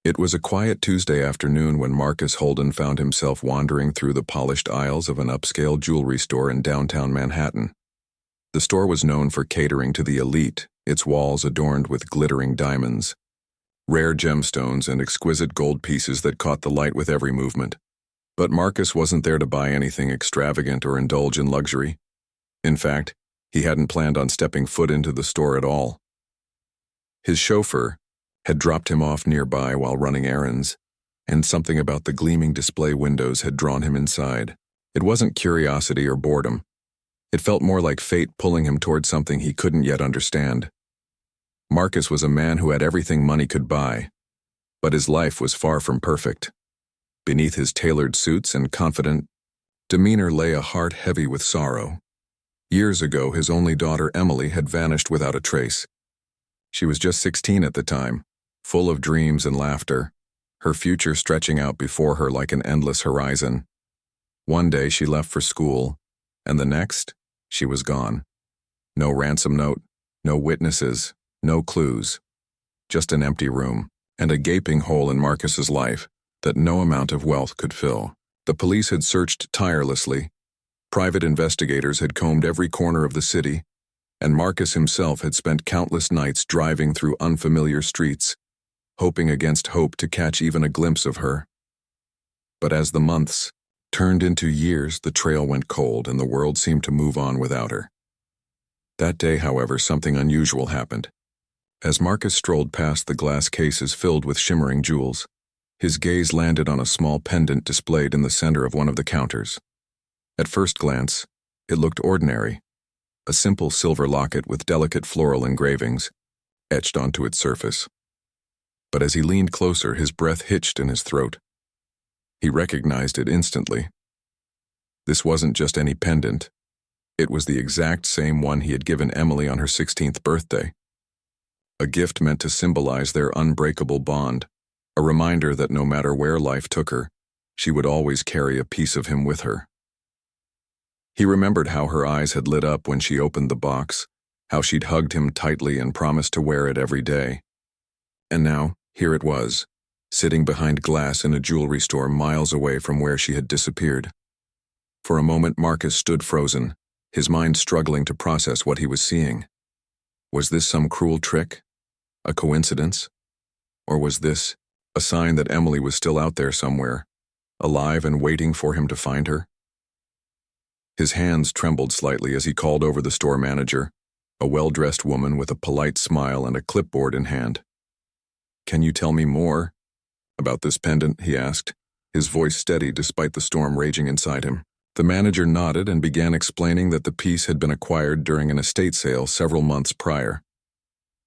It was a quiet Tuesday afternoon when Marcus Holden found himself wandering through the polished aisles of an upscale jewelry store in downtown Manhattan. The store was known for catering to the elite, its walls adorned with glittering diamonds, rare gemstones, and exquisite gold pieces that caught the light with every movement. But Marcus wasn't there to buy anything extravagant or indulge in luxury. In fact, he hadn't planned on stepping foot into the store at all. His chauffeur had dropped him off nearby while running errands, and something about the gleaming display windows had drawn him inside. It wasn't curiosity or boredom. It felt more like fate pulling him toward something he couldn't yet understand. Marcus was a man who had everything money could buy, but his life was far from perfect. Beneath his tailored suits and confident demeanor lay a heart heavy with sorrow. Years ago, his only daughter, Emily, had vanished without a trace. She was just 16 at the time, full of dreams and laughter, her future stretching out before her like an endless horizon. One day she left for school, and the next, she was gone. No ransom note, no witnesses, no clues. Just an empty room, and a gaping hole in Marcus's life that no amount of wealth could fill. The police had searched tirelessly. Private investigators had combed every corner of the city, and Marcus himself had spent countless nights driving through unfamiliar streets, hoping against hope to catch even a glimpse of her. But as the months turned into years, the trail went cold and the world seemed to move on without her. That day, however, something unusual happened. As Marcus strolled past the glass cases filled with shimmering jewels, his gaze landed on a small pendant displayed in the center of one of the counters. At first glance, it looked ordinary, a simple silver locket with delicate floral engravings etched onto its surface. But as he leaned closer, his breath hitched in his throat. He recognized it instantly. This wasn't just any pendant. It was the exact same one he had given Emily on her 16th birthday. A gift meant to symbolize their unbreakable bond, a reminder that no matter where life took her, she would always carry a piece of him with her. He remembered how her eyes had lit up when she opened the box, how she'd hugged him tightly and promised to wear it every day. And now, here it was, sitting behind glass in a jewelry store miles away from where she had disappeared. For a moment, Marcus stood frozen, his mind struggling to process what he was seeing. Was this some cruel trick? A coincidence? Or was this a sign that Emily was still out there somewhere, alive and waiting for him to find her? His hands trembled slightly as he called over the store manager, a well-dressed woman with a polite smile and a clipboard in hand. "Can you tell me more about this pendant?" he asked, his voice steady despite the storm raging inside him. The manager nodded and began explaining that the piece had been acquired during an estate sale several months prior.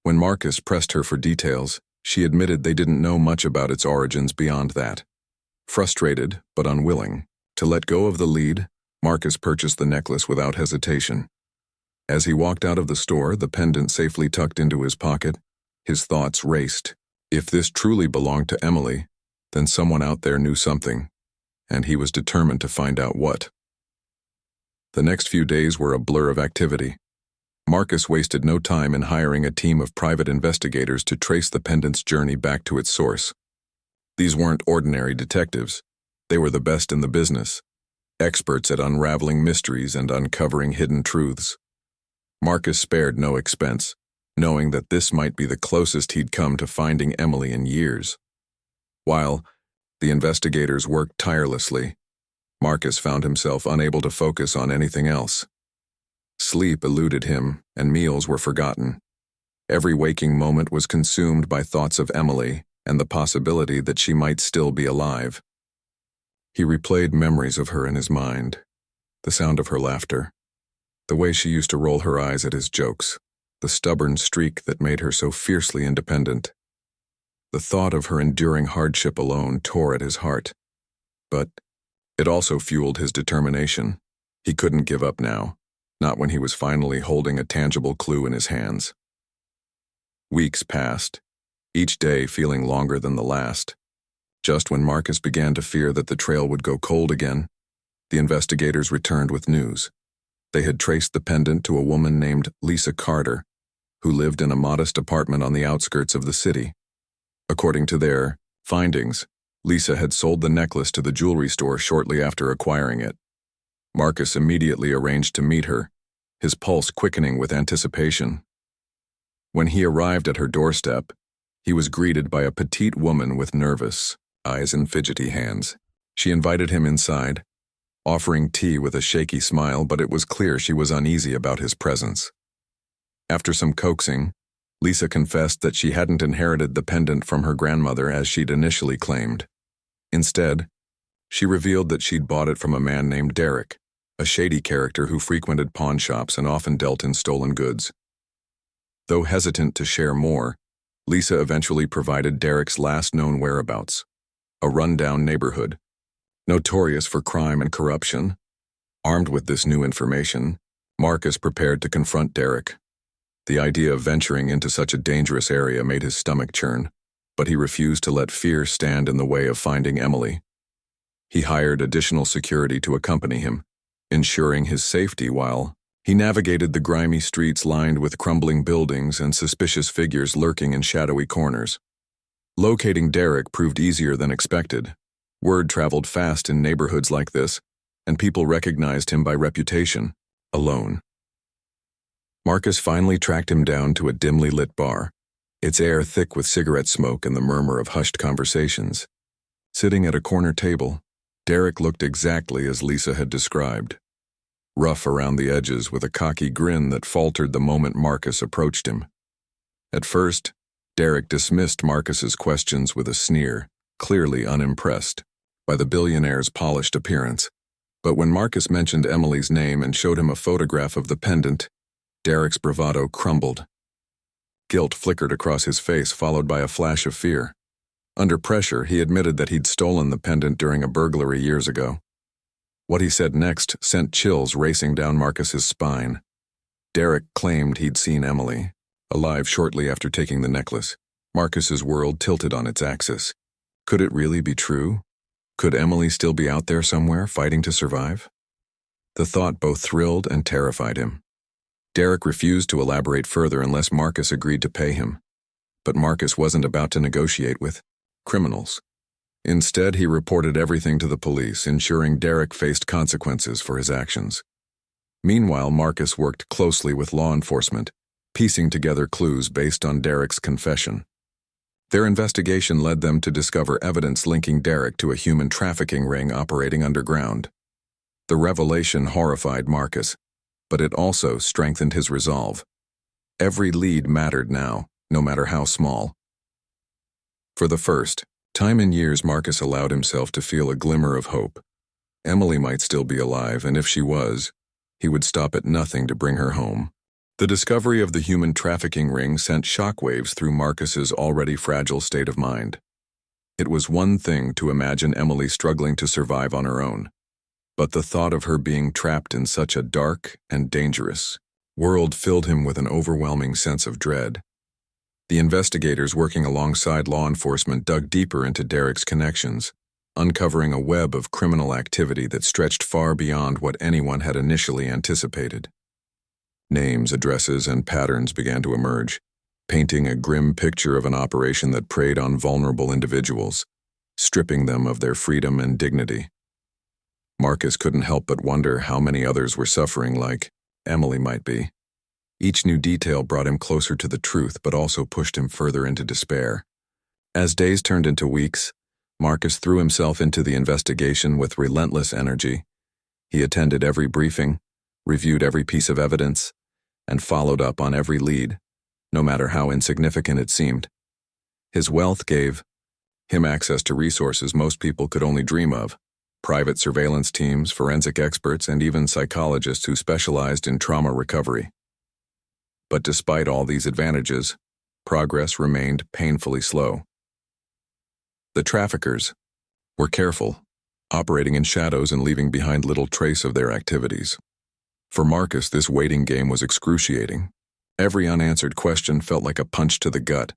When Marcus pressed her for details, she admitted they didn't know much about its origins beyond that. Frustrated, but unwilling to let go of the lead, Marcus purchased the necklace without hesitation. As he walked out of the store, the pendant safely tucked into his pocket, his thoughts raced. If this truly belonged to Emily, then someone out there knew something, and he was determined to find out what. The next few days were a blur of activity. Marcus wasted no time in hiring a team of private investigators to trace the pendant's journey back to its source. These weren't ordinary detectives. They were the best in the business, experts at unraveling mysteries and uncovering hidden truths. Marcus spared no expense, knowing that this might be the closest he'd come to finding Emily in years. While the investigators worked tirelessly, Marcus found himself unable to focus on anything else. Sleep eluded him, and meals were forgotten. Every waking moment was consumed by thoughts of Emily and the possibility that she might still be alive. He replayed memories of her in his mind, the sound of her laughter, the way she used to roll her eyes at his jokes, the stubborn streak that made her so fiercely independent. The thought of her enduring hardship alone tore at his heart, but it also fueled his determination. He couldn't give up now, not when he was finally holding a tangible clue in his hands. Weeks passed, each day feeling longer than the last. Just when Marcus began to fear that the trail would go cold again, the investigators returned with news. They had traced the pendant to a woman named Lisa Carter, who lived in a modest apartment on the outskirts of the city. According to their Findings: Lisa had sold the necklace to the jewelry store shortly after acquiring it. Marcus immediately arranged to meet her, his pulse quickening with anticipation. When he arrived at her doorstep, he was greeted by a petite woman with nervous eyes and fidgety hands. She invited him inside, offering tea with a shaky smile, but it was clear she was uneasy about his presence. After some coaxing, Lisa confessed that she hadn't inherited the pendant from her grandmother as she'd initially claimed. Instead, she revealed that she'd bought it from a man named Derek, a shady character who frequented pawn shops and often dealt in stolen goods. Though hesitant to share more, Lisa eventually provided Derek's last known whereabouts: a rundown neighborhood, notorious for crime and corruption. Armed with this new information, Marcus prepared to confront Derek. The idea of venturing into such a dangerous area made his stomach churn, but he refused to let fear stand in the way of finding Emily. He hired additional security to accompany him, ensuring his safety while he navigated the grimy streets lined with crumbling buildings and suspicious figures lurking in shadowy corners. Locating Derek proved easier than expected. Word traveled fast in neighborhoods like this, and people recognized him by reputation, alone. Marcus finally tracked him down to a dimly lit bar, its air thick with cigarette smoke and the murmur of hushed conversations. Sitting at a corner table, Derek looked exactly as Lisa had described. Rough around the edges with a cocky grin that faltered the moment Marcus approached him. At first, Derek dismissed Marcus's questions with a sneer, clearly unimpressed by the billionaire's polished appearance. But when Marcus mentioned Emily's name and showed him a photograph of the pendant, Derek's bravado crumbled. Guilt flickered across his face, followed by a flash of fear. Under pressure, he admitted that he'd stolen the pendant during a burglary years ago. What he said next sent chills racing down Marcus's spine. Derek claimed he'd seen Emily, alive shortly after taking the necklace. Marcus's world tilted on its axis. Could it really be true? Could Emily still be out there somewhere, fighting to survive? The thought both thrilled and terrified him. Derek refused to elaborate further unless Marcus agreed to pay him. But Marcus wasn't about to negotiate with criminals. Instead, he reported everything to the police, ensuring Derek faced consequences for his actions. Meanwhile, Marcus worked closely with law enforcement, piecing together clues based on Derek's confession. Their investigation led them to discover evidence linking Derek to a human trafficking ring operating underground. The revelation horrified Marcus, but it also strengthened his resolve. Every lead mattered now, no matter how small. For the first time in years, Marcus allowed himself to feel a glimmer of hope. Emily might still be alive, and if she was, he would stop at nothing to bring her home. The discovery of the human trafficking ring sent shockwaves through Marcus's already fragile state of mind. It was one thing to imagine Emily struggling to survive on her own, but the thought of her being trapped in such a dark and dangerous world filled him with an overwhelming sense of dread. The investigators working alongside law enforcement dug deeper into Derek's connections, uncovering a web of criminal activity that stretched far beyond what anyone had initially anticipated. Names, addresses, and patterns began to emerge, painting a grim picture of an operation that preyed on vulnerable individuals, stripping them of their freedom and dignity. Marcus couldn't help but wonder how many others were suffering like Emily might be. Each new detail brought him closer to the truth, but also pushed him further into despair. As days turned into weeks, Marcus threw himself into the investigation with relentless energy. He attended every briefing, reviewed every piece of evidence, and followed up on every lead, no matter how insignificant it seemed. His wealth gave him access to resources most people could only dream of: private surveillance teams, forensic experts, and even psychologists who specialized in trauma recovery. But despite all these advantages, progress remained painfully slow. The traffickers were careful, operating in shadows and leaving behind little trace of their activities. For Marcus, this waiting game was excruciating. Every unanswered question felt like a punch to the gut,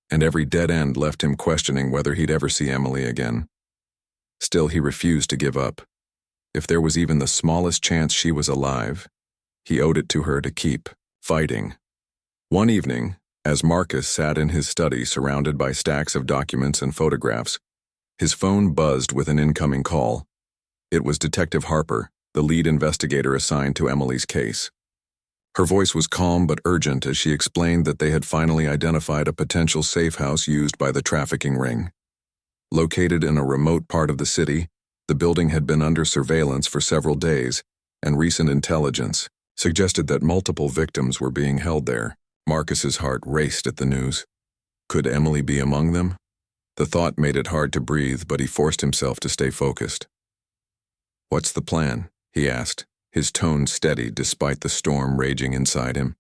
and every dead end left him questioning whether he'd ever see Emily again. Still, he refused to give up. If there was even the smallest chance she was alive, he owed it to her to keep fighting. One evening, As Marcus sat in his study surrounded by stacks of documents and photographs, his phone buzzed with an incoming call. It was Detective Harper, the lead investigator assigned to Emily's case. Her voice was calm but urgent as she explained that they had finally identified a potential safe house used by the trafficking ring. Located in a remote part of the city, the building had been under surveillance for several days, and recent intelligence suggested that multiple victims were being held there. Marcus's heart raced at the news. Could Emily be among them? The thought made it hard to breathe, but he forced himself to stay focused. "What's the plan?" he asked, his tone steady despite the storm raging inside him.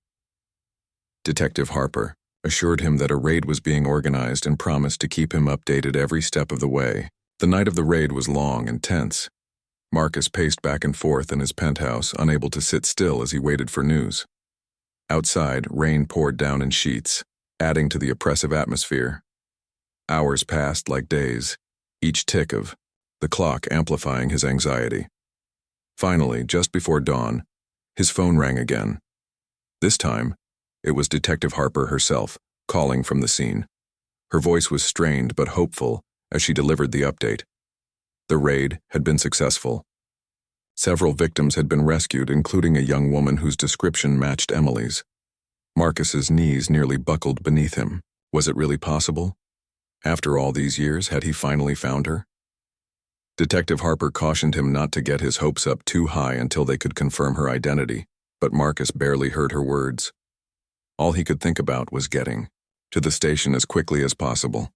Detective Harper assured him that a raid was being organized and promised to keep him updated every step of the way. The night of the raid was long and tense. Marcus paced back and forth in his penthouse, unable to sit still as he waited for news. Outside, rain poured down in sheets, adding to the oppressive atmosphere. Hours passed like days, each tick of the clock amplifying his anxiety. Finally, just before dawn, his phone rang again. This time, it was Detective Harper herself, calling from the scene. Her voice was strained but hopeful as she delivered the update. The raid had been successful. Several victims had been rescued, including a young woman whose description matched Emily's. Marcus's knees nearly buckled beneath him. Was it really possible? After all these years, had he finally found her? Detective Harper cautioned him not to get his hopes up too high until they could confirm her identity, but Marcus barely heard her words. All he could think about was getting to the station as quickly as possible.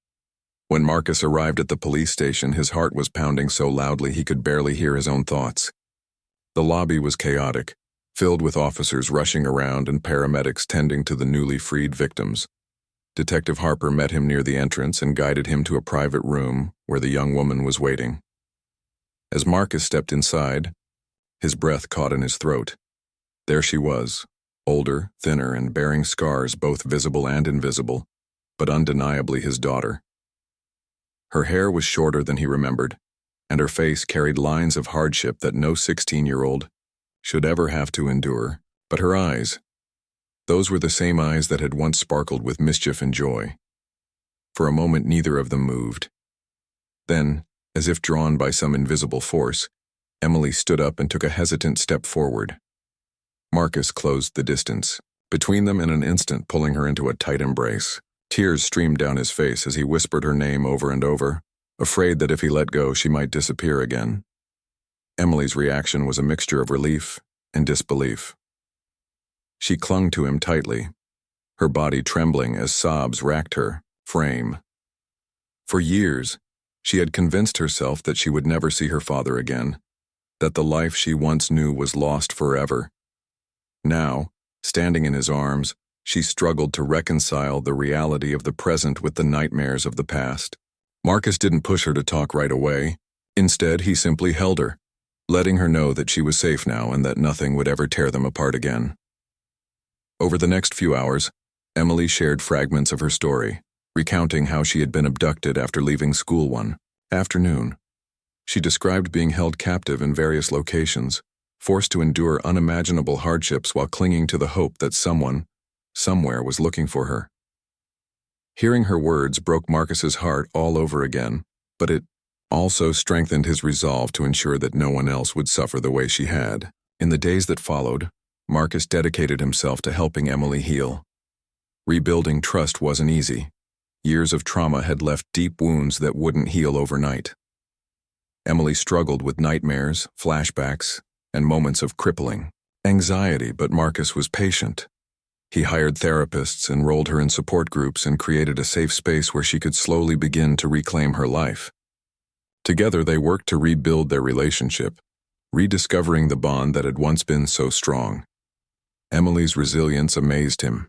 When Marcus arrived at the police station, his heart was pounding so loudly he could barely hear his own thoughts. The lobby was chaotic, filled with officers rushing around and paramedics tending to the newly freed victims. Detective Harper met him near the entrance and guided him to a private room where the young woman was waiting. As Marcus stepped inside, his breath caught in his throat. There she was, older, thinner, and bearing scars both visible and invisible, but undeniably his daughter. Her hair was shorter than he remembered, and her face carried lines of hardship that no 16-year-old should ever have to endure. But her eyes, those were the same eyes that had once sparkled with mischief and joy. For a moment, neither of them moved. Then, as if drawn by some invisible force, Emily stood up and took a hesitant step forward. Marcus closed the distance between them in an instant, pulling her into a tight embrace. Tears streamed down his face as he whispered her name over and over, afraid that if he let go, she might disappear again. Emily's reaction was a mixture of relief and disbelief. She clung to him tightly, her body trembling as sobs racked her frame. For years, she had convinced herself that she would never see her father again, that the life she once knew was lost forever. Now, standing in his arms, she struggled to reconcile the reality of the present with the nightmares of the past. Marcus didn't push her to talk right away. Instead, he simply held her, letting her know that she was safe now and that nothing would ever tear them apart again. Over the next few hours, Emily shared fragments of her story, recounting how she had been abducted after leaving school one afternoon. She described being held captive in various locations, forced to endure unimaginable hardships while clinging to the hope that someone, somewhere, was looking for her. Hearing her words broke Marcus's heart all over again, but it also strengthened his resolve to ensure that no one else would suffer the way she had. In the days that followed, Marcus dedicated himself to helping Emily heal. Rebuilding trust wasn't easy. Years of trauma had left deep wounds that wouldn't heal overnight. Emily struggled with nightmares, flashbacks, and moments of crippling anxiety, but Marcus was patient. He hired therapists, enrolled her in support groups, and created a safe space where she could slowly begin to reclaim her life. Together, they worked to rebuild their relationship, rediscovering the bond that had once been so strong. Emily's resilience amazed him.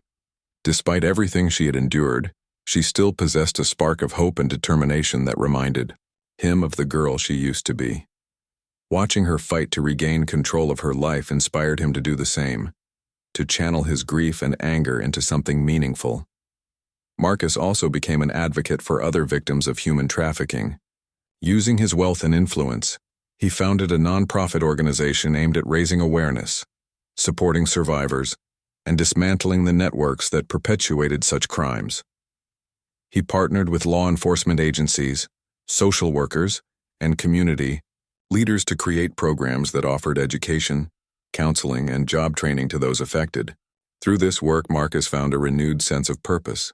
Despite everything she had endured, she still possessed a spark of hope and determination that reminded him of the girl she used to be. Watching her fight to regain control of her life inspired him to do the same, to channel his grief and anger into something meaningful. Marcus also became an advocate for other victims of human trafficking. Using his wealth and influence, he founded a nonprofit organization aimed at raising awareness, supporting survivors, and dismantling the networks that perpetuated such crimes. He partnered with law enforcement agencies, social workers, and community leaders to create programs that offered education, counseling, and job training to those affected. Through this work, Marcus found a renewed sense of purpose.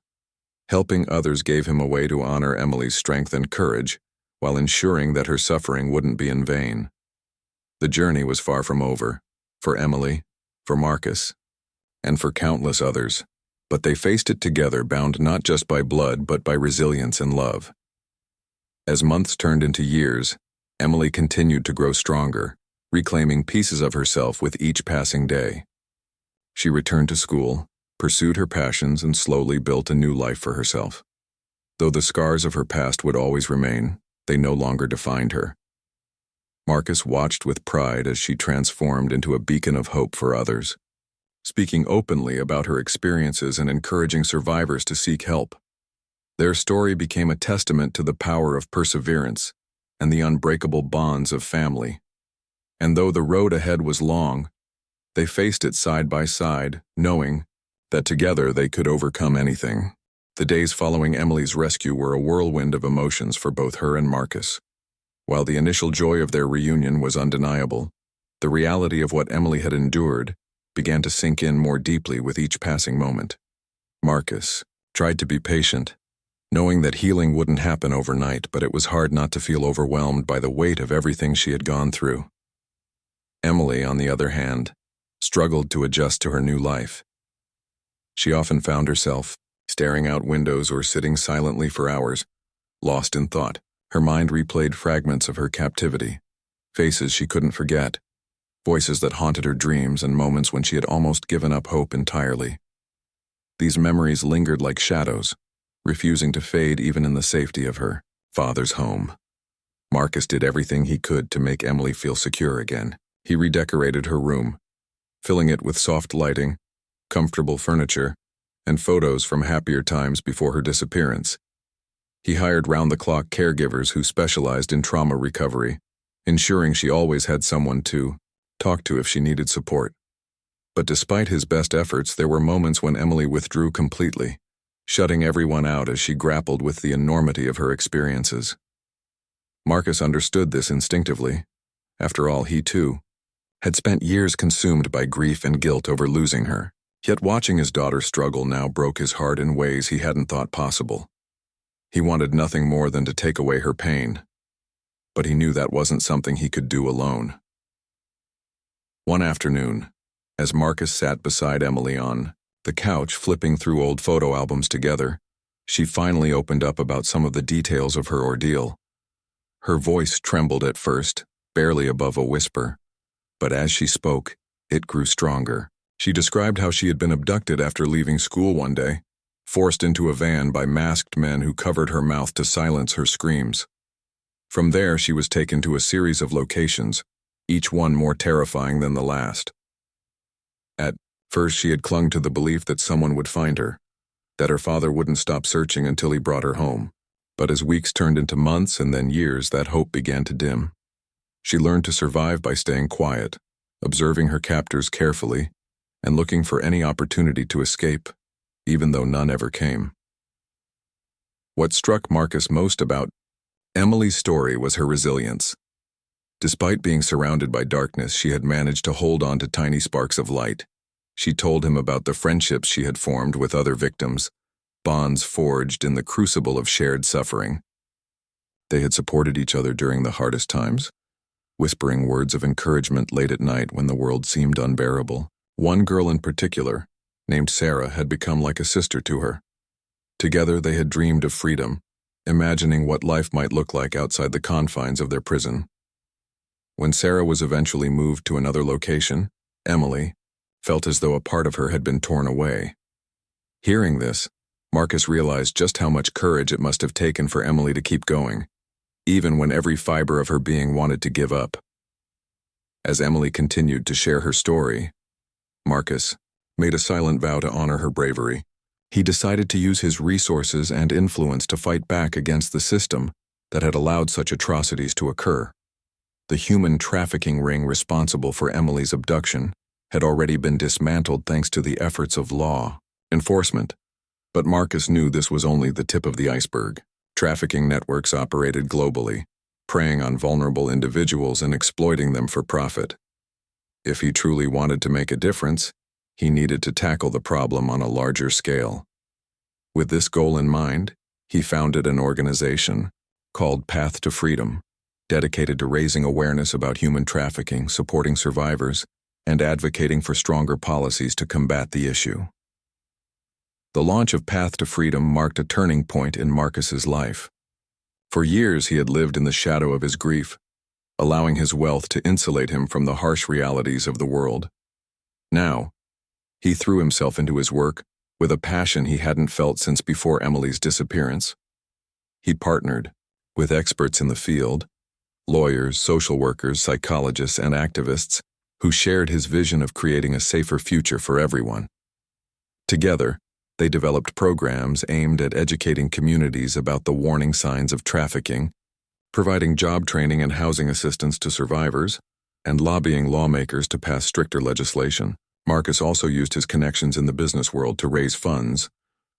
Helping others gave him a way to honor Emily's strength and courage, while ensuring that her suffering wouldn't be in vain. The journey was far from over, for Emily, for Marcus, and for countless others, but they faced it together, bound not just by blood but by resilience and love. As months turned into years, Emily continued to grow stronger, reclaiming pieces of herself with each passing day. She returned to school, pursued her passions, and slowly built a new life for herself. Though the scars of her past would always remain, they no longer defined her. Marcus watched with pride as she transformed into a beacon of hope for others, speaking openly about her experiences and encouraging survivors to seek help. Their story became a testament to the power of perseverance and the unbreakable bonds of family. And though the road ahead was long, they faced it side by side, knowing that together they could overcome anything. The days following Emily's rescue were a whirlwind of emotions for both her and Marcus. While the initial joy of their reunion was undeniable, the reality of what Emily had endured began to sink in more deeply with each passing moment. Marcus tried to be patient, knowing that healing wouldn't happen overnight, but it was hard not to feel overwhelmed by the weight of everything she had gone through. Emily, on the other hand, struggled to adjust to her new life. She often found herself staring out windows or sitting silently for hours, lost in thought. Her mind replayed fragments of her captivity, faces she couldn't forget, voices that haunted her dreams, and moments when she had almost given up hope entirely. These memories lingered like shadows, refusing to fade even in the safety of her father's home. Marcus did everything he could to make Emily feel secure again. He redecorated her room, filling it with soft lighting, comfortable furniture, and photos from happier times before her disappearance. He hired round-the-clock caregivers who specialized in trauma recovery, ensuring she always had someone to talk to if she needed support. But despite his best efforts, there were moments when Emily withdrew completely, shutting everyone out as she grappled with the enormity of her experiences. Marcus understood this instinctively. After all, he too had spent years consumed by grief and guilt over losing her. Yet watching his daughter struggle now broke his heart in ways he hadn't thought possible. He wanted nothing more than to take away her pain, but he knew that wasn't something he could do alone. One afternoon, as Marcus sat beside Emily on the couch flipping through old photo albums together, she finally opened up about some of the details of her ordeal. Her voice trembled at first, barely above a whisper, but as she spoke, it grew stronger. She described how she had been abducted after leaving school one day, forced into a van by masked men who covered her mouth to silence her screams. From there, she was taken to a series of locations, each one more terrifying than the last. At first, she had clung to the belief that someone would find her, that her father wouldn't stop searching until he brought her home. But as weeks turned into months and then years, that hope began to dim. She learned to survive by staying quiet, observing her captors carefully, and looking for any opportunity to escape, even though none ever came. What struck Marcus most about Emily's story was her resilience. Despite being surrounded by darkness, she had managed to hold on to tiny sparks of light. She told him about the friendships she had formed with other victims, bonds forged in the crucible of shared suffering. They had supported each other during the hardest times, whispering words of encouragement late at night when the world seemed unbearable. One girl in particular, named Sarah, had become like a sister to her. Together they had dreamed of freedom, imagining what life might look like outside the confines of their prison. When Sarah was eventually moved to another location, Emily felt as though a part of her had been torn away. Hearing this, Marcus realized just how much courage it must have taken for Emily to keep going, even when every fiber of her being wanted to give up. As Emily continued to share her story, Marcus made a silent vow to honor her bravery. He decided to use his resources and influence to fight back against the system that had allowed such atrocities to occur. The human trafficking ring responsible for Emily's abduction had already been dismantled thanks to the efforts of law enforcement. But Marcus knew this was only the tip of the iceberg. Trafficking networks operated globally, preying on vulnerable individuals and exploiting them for profit. If he truly wanted to make a difference, he needed to tackle the problem on a larger scale. With this goal in mind, he founded an organization called Path to Freedom, dedicated to raising awareness about human trafficking, supporting survivors, and advocating for stronger policies to combat the issue. The launch of Path to Freedom marked a turning point in Marcus's life. For years he had lived in the shadow of his grief, allowing his wealth to insulate him from the harsh realities of the world. Now, he threw himself into his work with a passion he hadn't felt since before Emily's disappearance. He partnered with experts in the field, lawyers, social workers, psychologists, and activists who shared his vision of creating a safer future for everyone. Together, they developed programs aimed at educating communities about the warning signs of trafficking, providing job training and housing assistance to survivors, and lobbying lawmakers to pass stricter legislation. Marcus also used his connections in the business world to raise funds,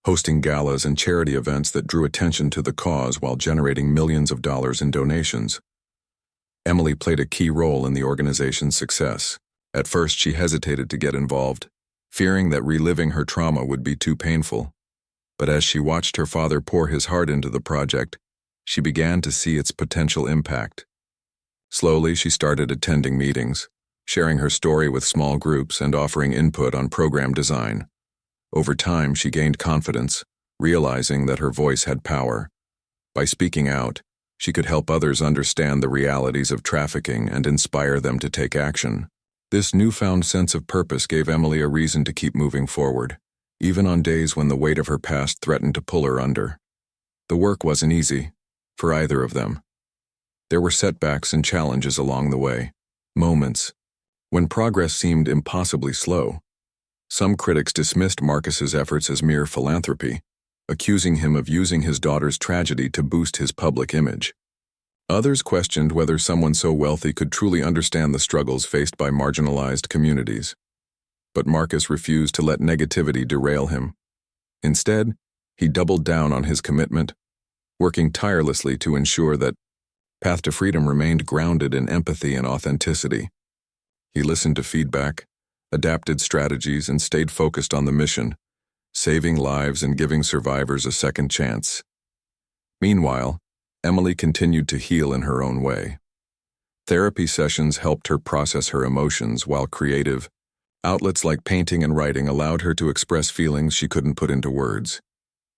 hosting galas and charity events that drew attention to the cause while generating millions of dollars in donations. Emily played a key role in the organization's success. At first, she hesitated to get involved, fearing that reliving her trauma would be too painful. But as she watched her father pour his heart into the project, she began to see its potential impact. Slowly, she started attending meetings, sharing her story with small groups and offering input on program design. Over time, she gained confidence, realizing that her voice had power. By speaking out, she could help others understand the realities of trafficking and inspire them to take action. This newfound sense of purpose gave Emily a reason to keep moving forward, even on days when the weight of her past threatened to pull her under. The work wasn't easy, for either of them. There were setbacks and challenges along the way, moments when progress seemed impossibly slow. Some critics dismissed Marcus's efforts as mere philanthropy, accusing him of using his daughter's tragedy to boost his public image. Others questioned whether someone so wealthy could truly understand the struggles faced by marginalized communities. But Marcus refused to let negativity derail him. Instead, he doubled down on his commitment, working tirelessly to ensure that Path to Freedom remained grounded in empathy and authenticity. He listened to feedback, adapted strategies, and stayed focused on the mission, saving lives and giving survivors a second chance. Meanwhile, Emily continued to heal in her own way. Therapy sessions helped her process her emotions, while creative outlets like painting and writing allowed her to express feelings she couldn't put into words.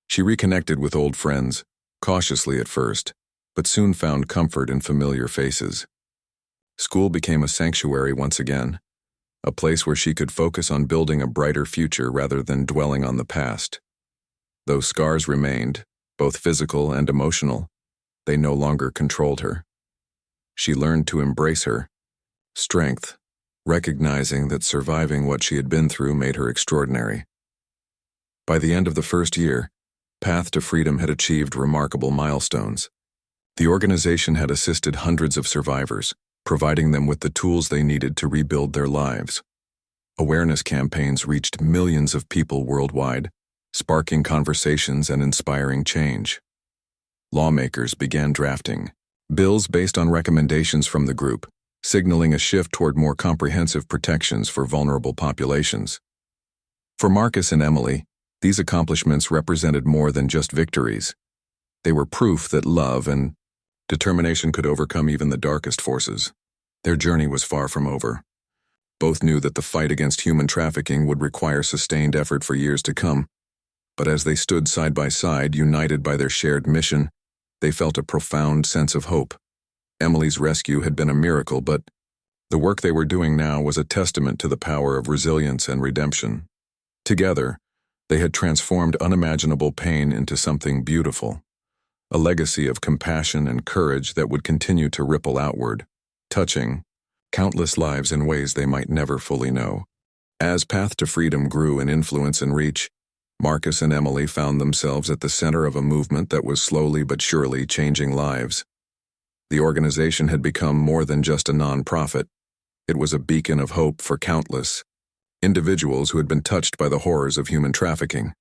She reconnected with old friends, cautiously at first, but soon found comfort in familiar faces. School became a sanctuary once again, a place where she could focus on building a brighter future rather than dwelling on the past. Though scars remained, both physical and emotional, they no longer controlled her. She learned to embrace her strength, recognizing that surviving what she had been through made her extraordinary. By the end of the first year, Path to Freedom had achieved remarkable milestones. The organization had assisted hundreds of survivors, providing them with the tools they needed to rebuild their lives. Awareness campaigns reached millions of people worldwide, sparking conversations and inspiring change. Lawmakers began drafting bills based on recommendations from the group, signaling a shift toward more comprehensive protections for vulnerable populations. For Marcus and Emily, these accomplishments represented more than just victories. They were proof that love and determination could overcome even the darkest forces. Their journey was far from over. Both knew that the fight against human trafficking would require sustained effort for years to come. But as they stood side by side, united by their shared mission, they felt a profound sense of hope. Emily's rescue had been a miracle, but the work they were doing now was a testament to the power of resilience and redemption. Together, they had transformed unimaginable pain into something beautiful, a legacy of compassion and courage that would continue to ripple outward, touching countless lives in ways they might never fully know. As Path to Freedom grew in influence and reach, Marcus and Emily found themselves at the center of a movement that was slowly but surely changing lives. The organization had become more than just a non-profit. It was a beacon of hope for countless, individuals who had been touched by the horrors of human trafficking.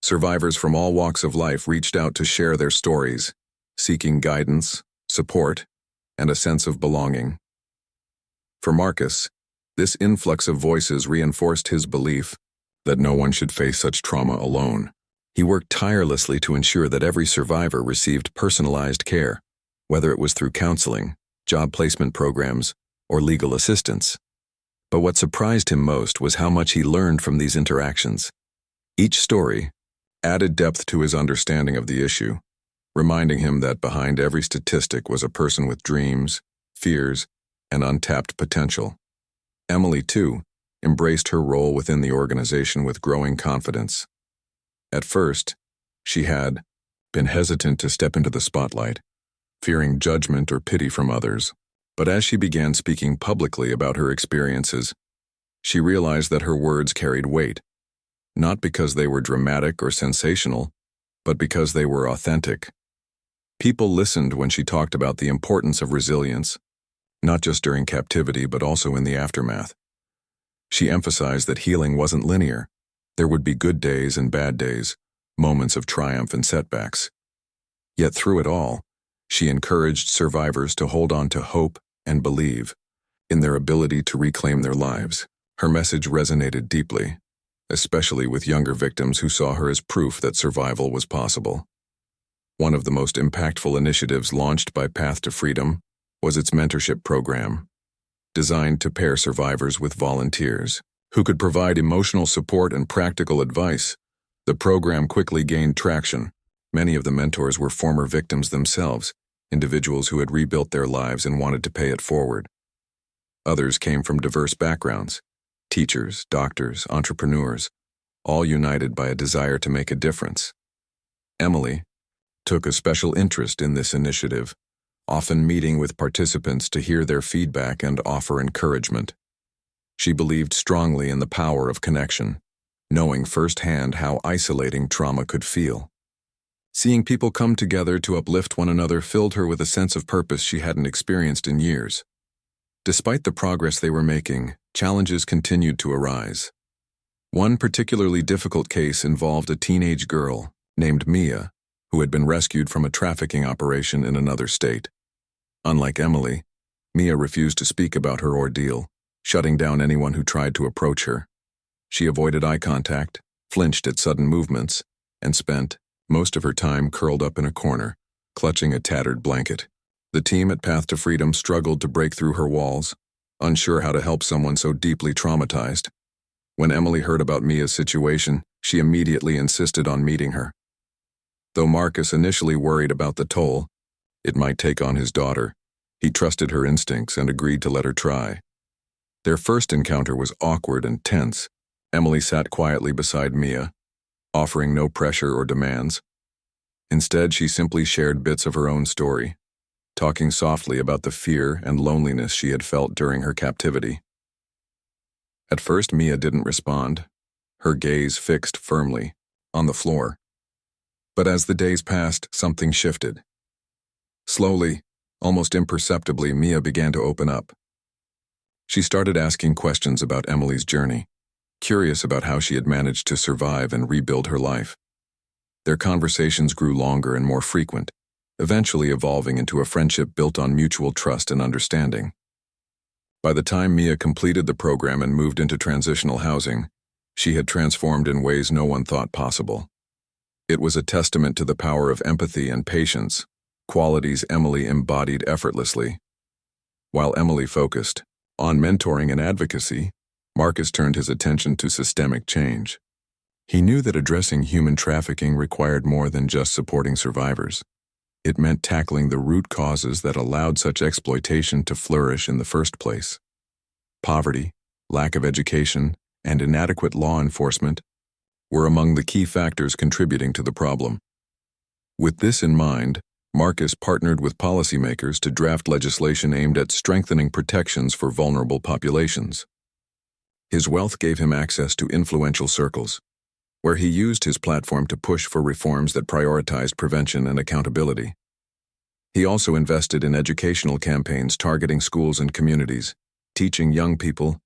Survivors from all walks of life reached out to share their stories, seeking guidance, support, and a sense of belonging. For Marcus, this influx of voices reinforced his belief that no one should face such trauma alone. He worked tirelessly to ensure that every survivor received personalized care, whether it was through counseling, job placement programs, or legal assistance. But what surprised him most was how much he learned from these interactions. Each story added depth to his understanding of the issue, reminding him that behind every statistic was a person with dreams, fears, and untapped potential. Emily, too, embraced her role within the organization with growing confidence. At first, she had been hesitant to step into the spotlight, fearing judgment or pity from others. But as she began speaking publicly about her experiences, she realized that her words carried weight, not because they were dramatic or sensational, but because they were authentic. People listened when she talked about the importance of resilience, not just during captivity but also in the aftermath. She emphasized that healing wasn't linear. There would be good days and bad days, moments of triumph and setbacks. Yet through it all, she encouraged survivors to hold on to hope and believe in their ability to reclaim their lives. Her message resonated deeply, especially with younger victims who saw her as proof that survival was possible. One of the most impactful initiatives launched by Path to Freedom was its mentorship program, designed to pair survivors with volunteers who could provide emotional support and practical advice. The program quickly gained traction. Many of the mentors were former victims themselves, individuals who had rebuilt their lives and wanted to pay it forward. Others came from diverse backgrounds, teachers, doctors, entrepreneurs, all united by a desire to make a difference. Emily took a special interest in this initiative, often meeting with participants to hear their feedback and offer encouragement. She believed strongly in the power of connection, knowing firsthand how isolating trauma could feel. Seeing people come together to uplift one another filled her with a sense of purpose she hadn't experienced in years. Despite the progress they were making, challenges continued to arise. One particularly difficult case involved a teenage girl named Mia, who had been rescued from a trafficking operation in another state. Unlike Emily, Mia refused to speak about her ordeal, shutting down anyone who tried to approach her. She avoided eye contact, flinched at sudden movements, and spent most of her time curled up in a corner, clutching a tattered blanket. The team at Path to Freedom struggled to break through her walls, unsure how to help someone so deeply traumatized. When Emily heard about Mia's situation, she immediately insisted on meeting her. Though Marcus initially worried about the toll it might take on his daughter, he trusted her instincts and agreed to let her try. Their first encounter was awkward and tense. Emily sat quietly beside Mia, offering no pressure or demands. Instead, she simply shared bits of her own story, talking softly about the fear and loneliness she had felt during her captivity. At first, Mia didn't respond, her gaze fixed firmly on the floor. But as the days passed, something shifted. Slowly, almost imperceptibly, Mia began to open up. She started asking questions about Emily's journey, curious about how she had managed to survive and rebuild her life. Their conversations grew longer and more frequent, eventually evolving into a friendship built on mutual trust and understanding. By the time Mia completed the program and moved into transitional housing, she had transformed in ways no one thought possible. It was a testament to the power of empathy and patience, qualities Emily embodied effortlessly. While Emily focused on mentoring and advocacy, Marcus turned his attention to systemic change. He knew that addressing human trafficking required more than just supporting survivors. It meant tackling the root causes that allowed such exploitation to flourish in the first place. Poverty, lack of education, and inadequate law enforcement were among the key factors contributing to the problem. With this in mind, Marcus partnered with policymakers to draft legislation aimed at strengthening protections for vulnerable populations. His wealth gave him access to influential circles, where he used his platform to push for reforms that prioritized prevention and accountability. He also invested in educational campaigns targeting schools and communities, teaching young people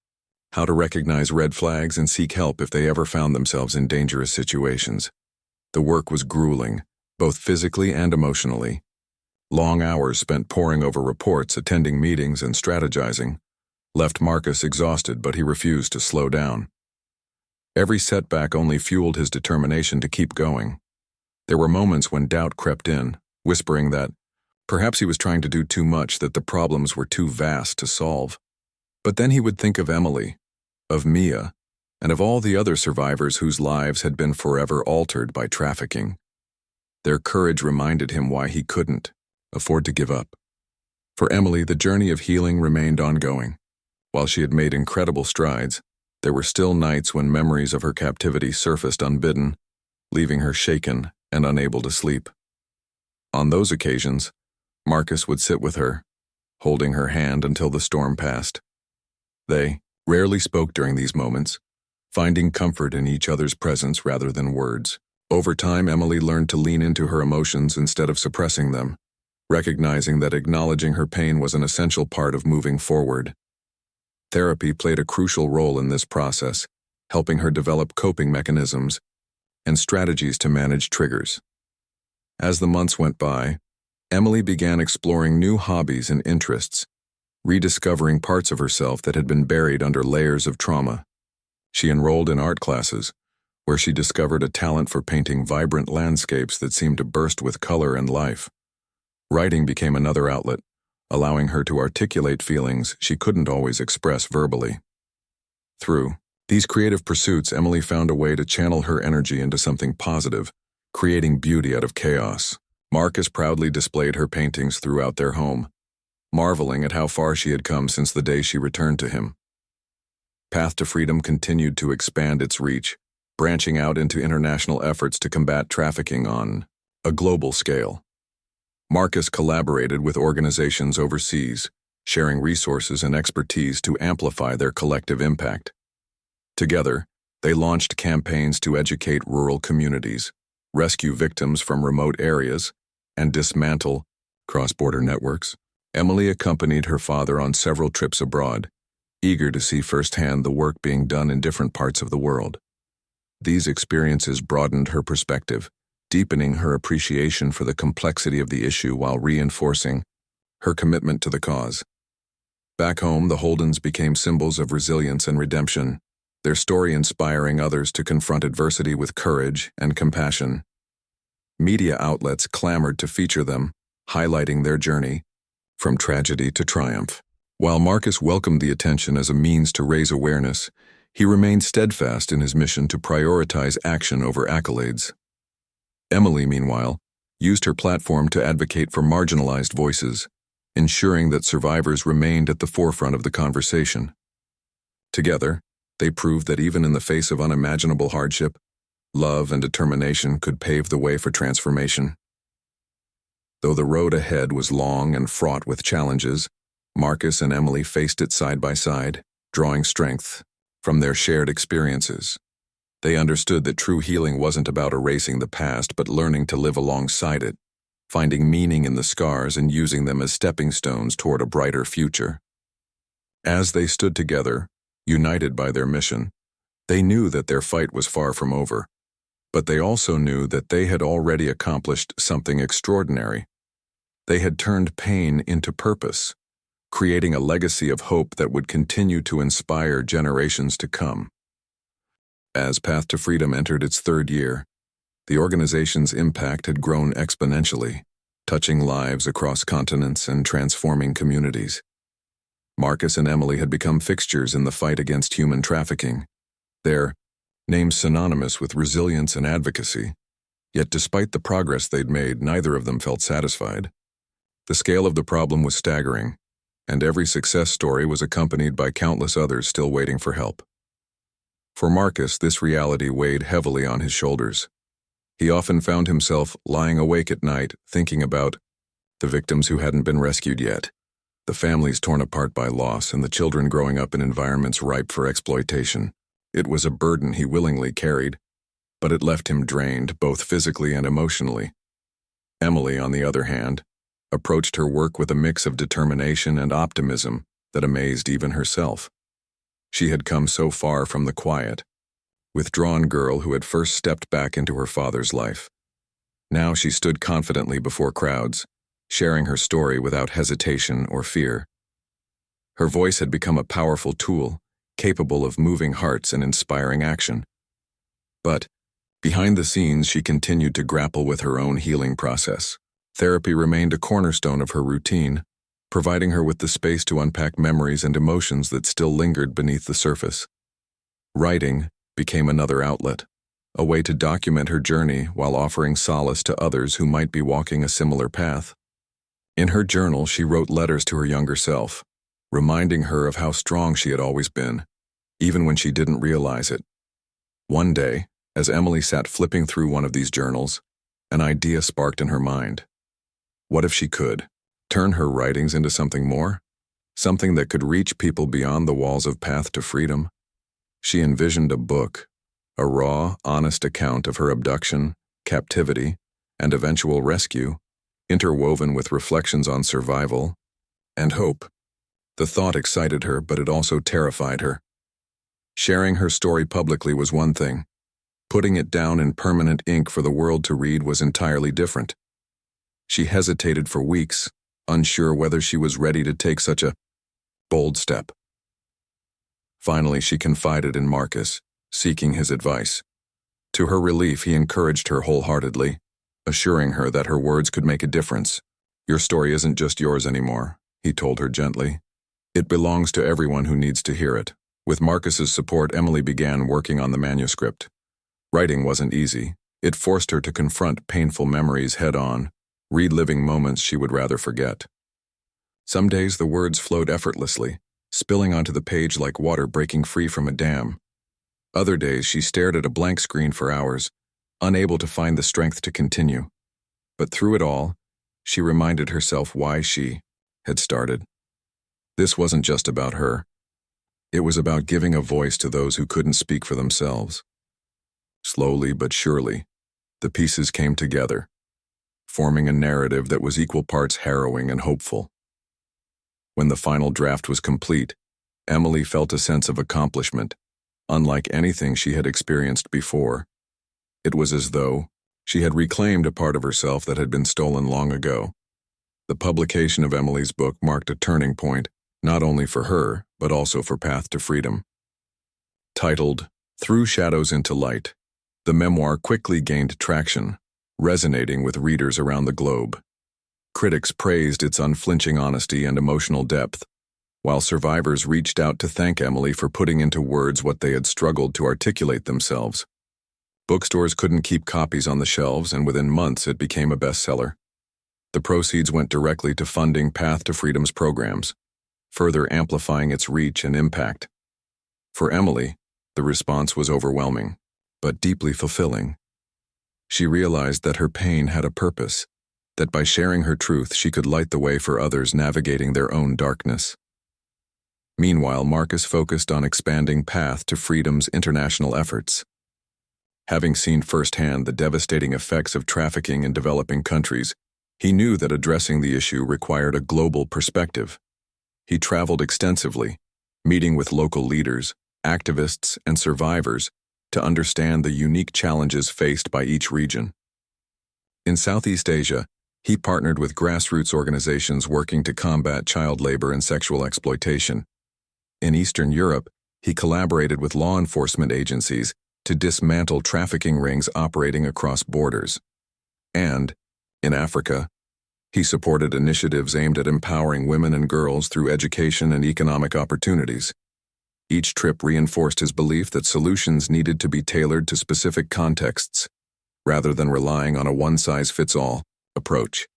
how to recognize red flags and seek help if they ever found themselves in dangerous situations. The work was grueling, both physically and emotionally. Long hours spent poring over reports, attending meetings, and strategizing left Marcus exhausted, but he refused to slow down. Every setback only fueled his determination to keep going. There were moments when doubt crept in, whispering that perhaps he was trying to do too much, that the problems were too vast to solve. But then he would think of Emily, of Mia, and of all the other survivors whose lives had been forever altered by trafficking. Their courage reminded him why he couldn't afford to give up. For Emily, the journey of healing remained ongoing. While she had made incredible strides, there were still nights when memories of her captivity surfaced unbidden, leaving her shaken and unable to sleep. On those occasions, Marcus would sit with her, holding her hand until the storm passed. They rarely spoke during these moments, finding comfort in each other's presence rather than words. Over time, Emily learned to lean into her emotions instead of suppressing them, recognizing that acknowledging her pain was an essential part of moving forward. Therapy played a crucial role in this process, helping her develop coping mechanisms and strategies to manage triggers. As the months went by, Emily began exploring new hobbies and interests, rediscovering parts of herself that had been buried under layers of trauma. She enrolled in art classes, where she discovered a talent for painting vibrant landscapes that seemed to burst with color and life. Writing became another outlet, allowing her to articulate feelings she couldn't always express verbally. Through these creative pursuits, Emily found a way to channel her energy into something positive, creating beauty out of chaos. Marcus proudly displayed her paintings throughout their home, marveling at how far she had come since the day she returned to him. Path to Freedom continued to expand its reach, branching out into international efforts to combat trafficking on a global scale. Marcus collaborated with organizations overseas, sharing resources and expertise to amplify their collective impact. Together, they launched campaigns to educate rural communities, rescue victims from remote areas, and dismantle cross-border networks. Emily accompanied her father on several trips abroad, eager to see firsthand the work being done in different parts of the world. These experiences broadened her perspective, deepening her appreciation for the complexity of the issue while reinforcing her commitment to the cause. Back home, the Holdens became symbols of resilience and redemption, their story inspiring others to confront adversity with courage and compassion. Media outlets clamored to feature them, highlighting their journey from tragedy to triumph. While Marcus welcomed the attention as a means to raise awareness, he remained steadfast in his mission to prioritize action over accolades. Emily, meanwhile, used her platform to advocate for marginalized voices, ensuring that survivors remained at the forefront of the conversation. Together, they proved that even in the face of unimaginable hardship, love and determination could pave the way for transformation. Though the road ahead was long and fraught with challenges, Marcus and Emily faced it side by side, drawing strength from their shared experiences. They understood that true healing wasn't about erasing the past, but learning to live alongside it, finding meaning in the scars and using them as stepping stones toward a brighter future. As they stood together, united by their mission, they knew that their fight was far from over. But they also knew that they had already accomplished something extraordinary. They had turned pain into purpose, creating a legacy of hope that would continue to inspire generations to come. As Path to Freedom entered its third year, the organization's impact had grown exponentially, touching lives across continents and transforming communities. Marcus and Emily had become fixtures in the fight against human trafficking, their names synonymous with resilience and advocacy. Yet despite the progress they'd made, neither of them felt satisfied. The scale of the problem was staggering, and every success story was accompanied by countless others still waiting for help. For Marcus, this reality weighed heavily on his shoulders. He often found himself lying awake at night, thinking about the victims who hadn't been rescued yet, the families torn apart by loss, and the children growing up in environments ripe for exploitation. It was a burden he willingly carried, but it left him drained, both physically and emotionally. Emily, on the other hand, approached her work with a mix of determination and optimism that amazed even herself. She had come so far from the quiet, withdrawn girl who had first stepped back into her father's life. Now she stood confidently before crowds, sharing her story without hesitation or fear. Her voice had become a powerful tool, capable of moving hearts and inspiring action. But, behind the scenes, she continued to grapple with her own healing process. Therapy remained a cornerstone of her routine, providing her with the space to unpack memories and emotions that still lingered beneath the surface. Writing became another outlet, a way to document her journey while offering solace to others who might be walking a similar path. In her journal, she wrote letters to her younger self, reminding her of how strong she had always been, even when she didn't realize it. One day, as Emily sat flipping through one of these journals, an idea sparked in her mind. What if she could turn her writings into something more? Something that could reach people beyond the walls of Path to Freedom? She envisioned a book, a raw, honest account of her abduction, captivity, and eventual rescue, interwoven with reflections on survival and hope. The thought excited her, but it also terrified her. Sharing her story publicly was one thing. Putting it down in permanent ink for the world to read was entirely different. She hesitated for weeks, unsure whether she was ready to take such a bold step. Finally, she confided in Marcus, seeking his advice. To her relief, he encouraged her wholeheartedly, assuring her that her words could make a difference. "Your story isn't just yours anymore," he told her gently. "It belongs to everyone who needs to hear it." With Marcus's support, Emily began working on the manuscript. Writing wasn't easy. It forced her to confront painful memories head-on, reliving moments she would rather forget. Some days the words flowed effortlessly, spilling onto the page like water breaking free from a dam. Other days she stared at a blank screen for hours, unable to find the strength to continue. But through it all, she reminded herself why she had started. This wasn't just about her. It was about giving a voice to those who couldn't speak for themselves. Slowly but surely, the pieces came together, forming a narrative that was equal parts harrowing and hopeful. When the final draft was complete, Emily felt a sense of accomplishment, unlike anything she had experienced before. It was as though she had reclaimed a part of herself that had been stolen long ago. The publication of Emily's book marked a turning point, not only for her, but also for Path to Freedom. Titled, "Through Shadows into Light," the memoir quickly gained traction, resonating with readers around the globe. Critics praised its unflinching honesty and emotional depth, while survivors reached out to thank Emily for putting into words what they had struggled to articulate themselves. Bookstores couldn't keep copies on the shelves, and within months it became a bestseller. The proceeds went directly to funding Path to Freedom's programs, further amplifying its reach and impact. For Emily, the response was overwhelming, but deeply fulfilling. She realized that her pain had a purpose, that by sharing her truth she could light the way for others navigating their own darkness. Meanwhile, Marcus focused on expanding Path to Freedom's international efforts. Having seen firsthand the devastating effects of trafficking in developing countries, he knew that addressing the issue required a global perspective. He traveled extensively, meeting with local leaders, activists, and survivors to understand the unique challenges faced by each region. In Southeast Asia, he partnered with grassroots organizations working to combat child labor and sexual exploitation. In Eastern Europe, he collaborated with law enforcement agencies to dismantle trafficking rings operating across borders. And, in Africa, he supported initiatives aimed at empowering women and girls through education and economic opportunities. Each trip reinforced his belief that solutions needed to be tailored to specific contexts, rather than relying on a one-size-fits-all approach.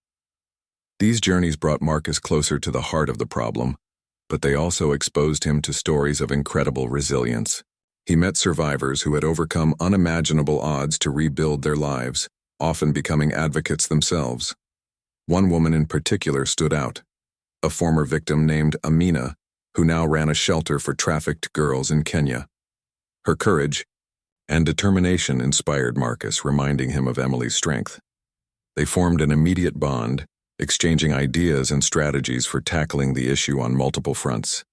These journeys brought Marcus closer to the heart of the problem, but they also exposed him to stories of incredible resilience. He met survivors who had overcome unimaginable odds to rebuild their lives, often becoming advocates themselves. One woman in particular stood out, a former victim named Amina, who now ran a shelter for trafficked girls in Kenya. Her courage and determination inspired Marcus, reminding him of Emily's strength. They formed an immediate bond, exchanging ideas and strategies for tackling the issue on multiple fronts.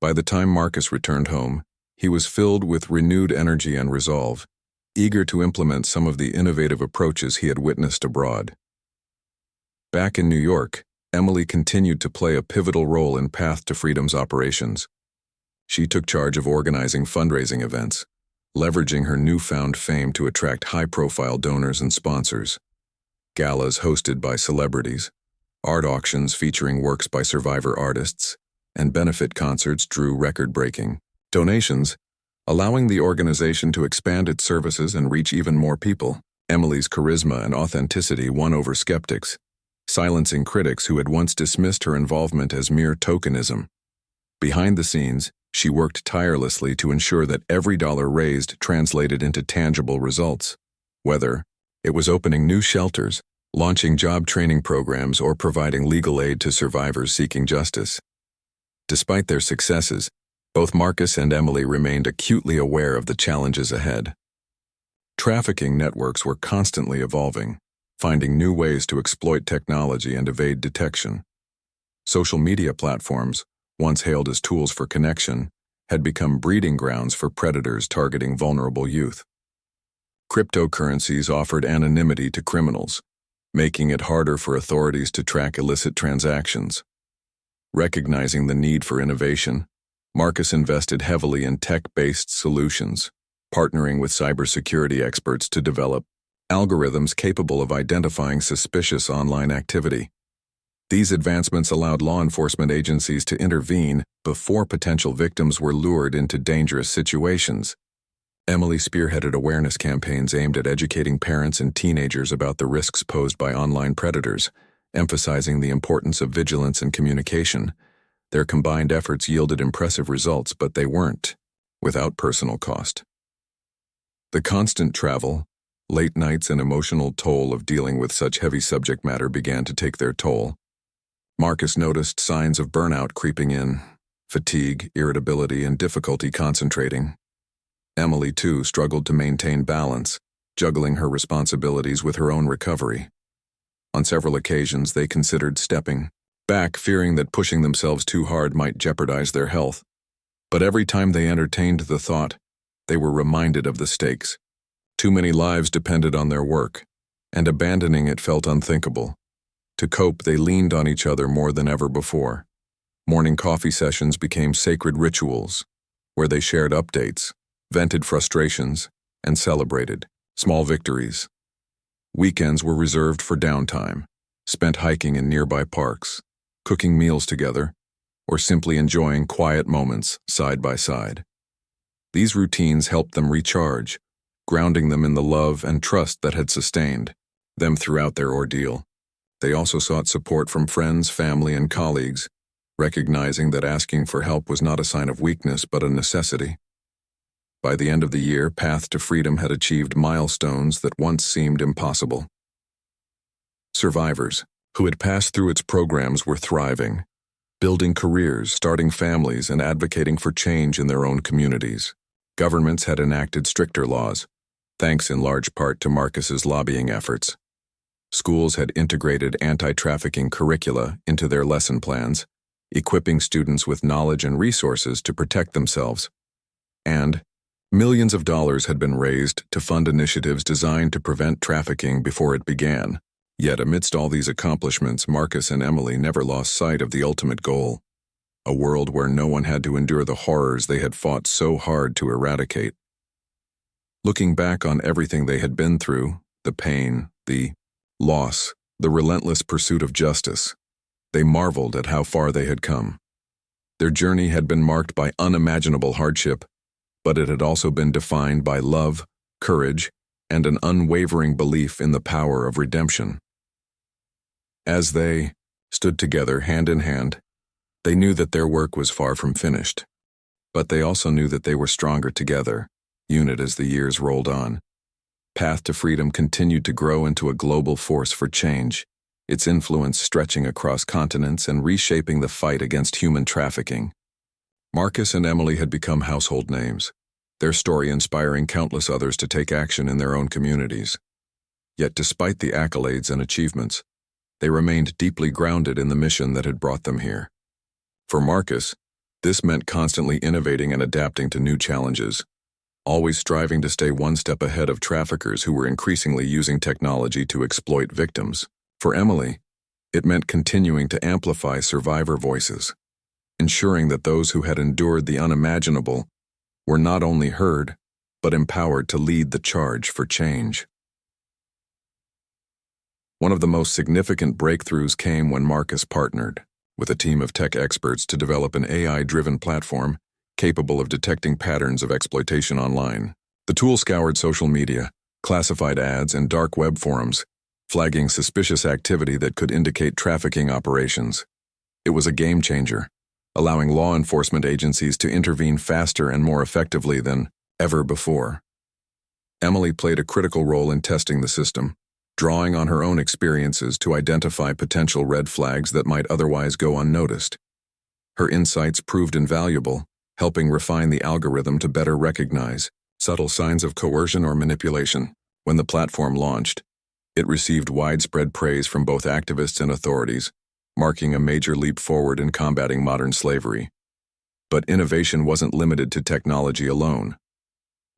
By the time Marcus returned home, he was filled with renewed energy and resolve, eager to implement some of the innovative approaches he had witnessed abroad. Back in New York, Emily continued to play a pivotal role in Path to Freedom's operations. She took charge of organizing fundraising events, leveraging her newfound fame to attract high-profile donors and sponsors. Galas hosted by celebrities, art auctions featuring works by survivor artists, and benefit concerts drew record-breaking donations, allowing the organization to expand its services and reach even more people. Emily's charisma and authenticity won over skeptics, silencing critics who had once dismissed her involvement as mere tokenism. Behind the scenes, she worked tirelessly to ensure that every dollar raised translated into tangible results, whether it was opening new shelters, launching job training programs, or providing legal aid to survivors seeking justice. Despite their successes, both Marcus and Emily remained acutely aware of the challenges ahead. Trafficking networks were constantly evolving, finding new ways to exploit technology and evade detection. Social media platforms, once hailed as tools for connection, had become breeding grounds for predators targeting vulnerable youth. Cryptocurrencies offered anonymity to criminals, making it harder for authorities to track illicit transactions. Recognizing the need for innovation, Marcus invested heavily in tech-based solutions, partnering with cybersecurity experts to develop algorithms capable of identifying suspicious online activity. These advancements allowed law enforcement agencies to intervene before potential victims were lured into dangerous situations. Emily spearheaded awareness campaigns aimed at educating parents and teenagers about the risks posed by online predators, emphasizing the importance of vigilance and communication. Their combined efforts yielded impressive results, but they weren't without personal cost. The constant travel, late nights, and emotional toll of dealing with such heavy subject matter began to take their toll. Marcus noticed signs of burnout creeping in: fatigue, irritability, and difficulty concentrating. Emily, too, struggled to maintain balance, juggling her responsibilities with her own recovery. On several occasions, they considered stepping back, fearing that pushing themselves too hard might jeopardize their health. But every time they entertained the thought, they were reminded of the stakes. Too many lives depended on their work, and abandoning it felt unthinkable. To cope, they leaned on each other more than ever before. Morning coffee sessions became sacred rituals, where they shared updates, vented frustrations, and celebrated small victories. Weekends were reserved for downtime, spent hiking in nearby parks, cooking meals together, or simply enjoying quiet moments side by side. These routines helped them recharge, grounding them in the love and trust that had sustained them throughout their ordeal. They also sought support from friends, family, and colleagues, recognizing that asking for help was not a sign of weakness but a necessity. By the end of the year, Path to Freedom had achieved milestones that once seemed impossible. Survivors who had passed through its programs were thriving, building careers, starting families, and advocating for change in their own communities. Governments had enacted stricter laws, thanks in large part to Marcus's lobbying efforts. Schools had integrated anti-trafficking curricula into their lesson plans, equipping students with knowledge and resources to protect themselves. And millions of dollars had been raised to fund initiatives designed to prevent trafficking before it began. Yet amidst all these accomplishments, Marcus and Emily never lost sight of the ultimate goal: a world where no one had to endure the horrors they had fought so hard to eradicate. Looking back on everything they had been through, the pain, the loss, the relentless pursuit of justice, they marveled at how far they had come. Their journey had been marked by unimaginable hardship, but it had also been defined by love, courage, and an unwavering belief in the power of redemption. As they stood together hand in hand, they knew that their work was far from finished. But they also knew that they were stronger together, unit as the years rolled on. Path to Freedom continued to grow into a global force for change, its influence stretching across continents and reshaping the fight against human trafficking. Marcus and Emily had become household names, their story inspiring countless others to take action in their own communities. Yet despite the accolades and achievements, they remained deeply grounded in the mission that had brought them here. For Marcus, This meant constantly innovating and adapting to new challenges, always striving to stay one step ahead of traffickers who were increasingly using technology to exploit victims. For Emily, it meant continuing to amplify survivor voices, ensuring that those who had endured the unimaginable were not only heard, but empowered to lead the charge for change. One of the most significant breakthroughs came when Marcus partnered with a team of tech experts to develop an AI-driven platform capable of detecting patterns of exploitation online. The tool scoured social media, classified ads, and dark web forums, flagging suspicious activity that could indicate trafficking operations. It was a game changer, allowing law enforcement agencies to intervene faster and more effectively than ever before. Emily played a critical role in testing the system, drawing on her own experiences to identify potential red flags that might otherwise go unnoticed. Her insights proved invaluable, helping refine the algorithm to better recognize subtle signs of coercion or manipulation. When the platform launched, it received widespread praise from both activists and authorities, marking a major leap forward in combating modern slavery. But innovation wasn't limited to technology alone.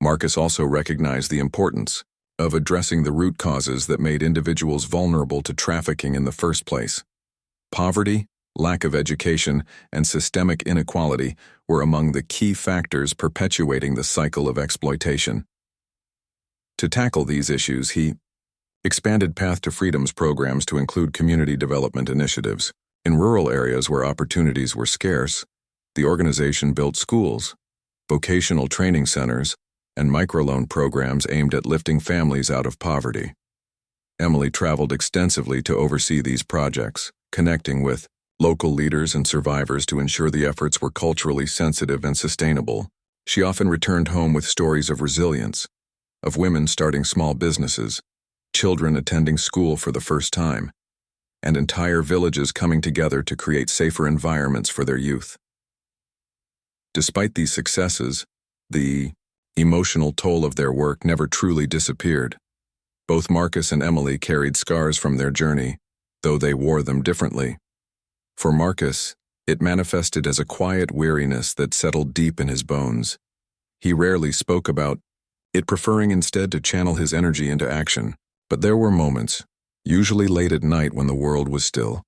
Marcus also recognized the importance of addressing the root causes that made individuals vulnerable to trafficking in the first place. Poverty, lack of education, and systemic inequality were among the key factors perpetuating the cycle of exploitation. To tackle these issues, he expanded Path to Freedom's programs to include community development initiatives. In rural areas where opportunities were scarce, the organization built schools, vocational training centers, and microloan programs aimed at lifting families out of poverty. Emily traveled extensively to oversee these projects, connecting with local leaders and survivors to ensure the efforts were culturally sensitive and sustainable. She often returned home with stories of resilience, of women starting small businesses, children attending school for the first time, and entire villages coming together to create safer environments for their youth. Despite these successes, the emotional toll of their work never truly disappeared. Both Marcus and Emily carried scars from their journey, though they wore them differently. For Marcus, it manifested as a quiet weariness that settled deep in his bones. He rarely spoke about it, preferring instead to channel his energy into action. But there were moments, usually late at night when the world was still,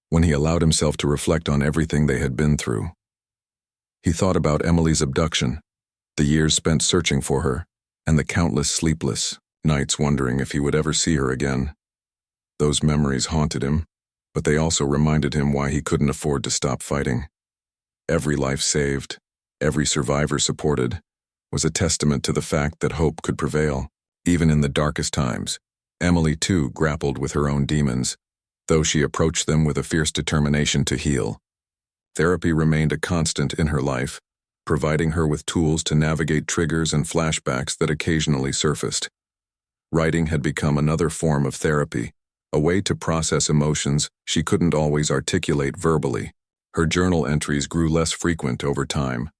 when he allowed himself to reflect on everything they had been through. He thought about Emily's abduction, the years spent searching for her, and the countless sleepless nights wondering if he would ever see her again. Those memories haunted him, but they also reminded him why he couldn't afford to stop fighting. Every life saved, every survivor supported, was a testament to the fact that hope could prevail, even in the darkest times. Emily, too, grappled with her own demons, though she approached them with a fierce determination to heal. Therapy remained a constant in her life, providing her with tools to navigate triggers and flashbacks that occasionally surfaced. Writing had become another form of therapy, a way to process emotions she couldn't always articulate verbally. Her journal entries grew less frequent over time,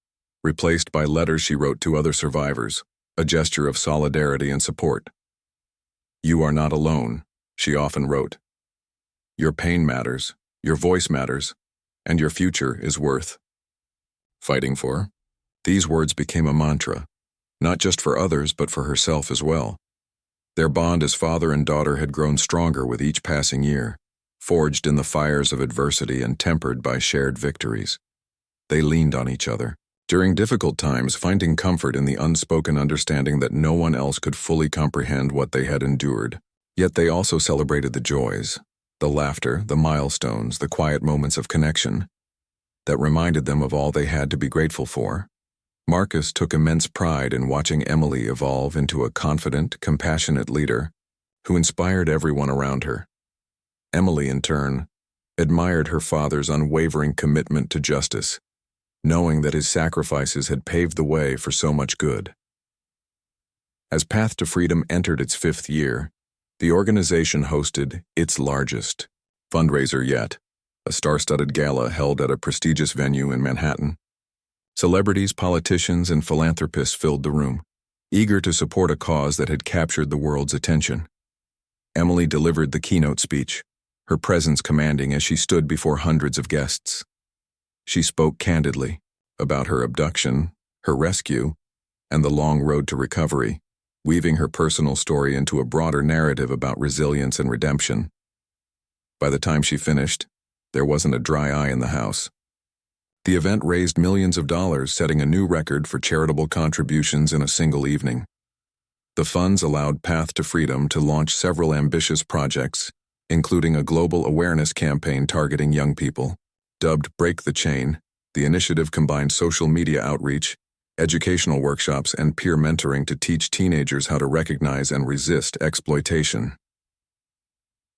replaced by letters she wrote to other survivors, a gesture of solidarity and support. "You are not alone," she often wrote. "Your pain matters, your voice matters, and your future is worth fighting for." These words became a mantra, not just for others but for herself as well. Their bond as father and daughter had grown stronger with each passing year, forged in the fires of adversity and tempered by shared victories. They leaned on each other, during difficult times, finding comfort in the unspoken understanding that no one else could fully comprehend what they had endured. Yet they also celebrated the joys, the laughter, the milestones, the quiet moments of connection that reminded them of all they had to be grateful for. Marcus took immense pride in watching Emily evolve into a confident, compassionate leader who inspired everyone around her. Emily, in turn, admired her father's unwavering commitment to justice, knowing that his sacrifices had paved the way for so much good. As Path to Freedom entered its 5th year, the organization hosted its largest fundraiser yet, a star-studded gala held at a prestigious venue in Manhattan. Celebrities, politicians, and philanthropists filled the room, eager to support a cause that had captured the world's attention. Emily delivered the keynote speech, her presence commanding as she stood before hundreds of guests. She spoke candidly, about her abduction, her rescue, and the long road to recovery, weaving her personal story into a broader narrative about resilience and redemption. By the time she finished, there wasn't a dry eye in the house. The event raised millions of dollars, setting a new record for charitable contributions in a single evening. The funds allowed Path to Freedom to launch several ambitious projects, including a global awareness campaign targeting young people. Dubbed Break the Chain, the initiative combined social media outreach, educational workshops, and peer mentoring to teach teenagers how to recognize and resist exploitation.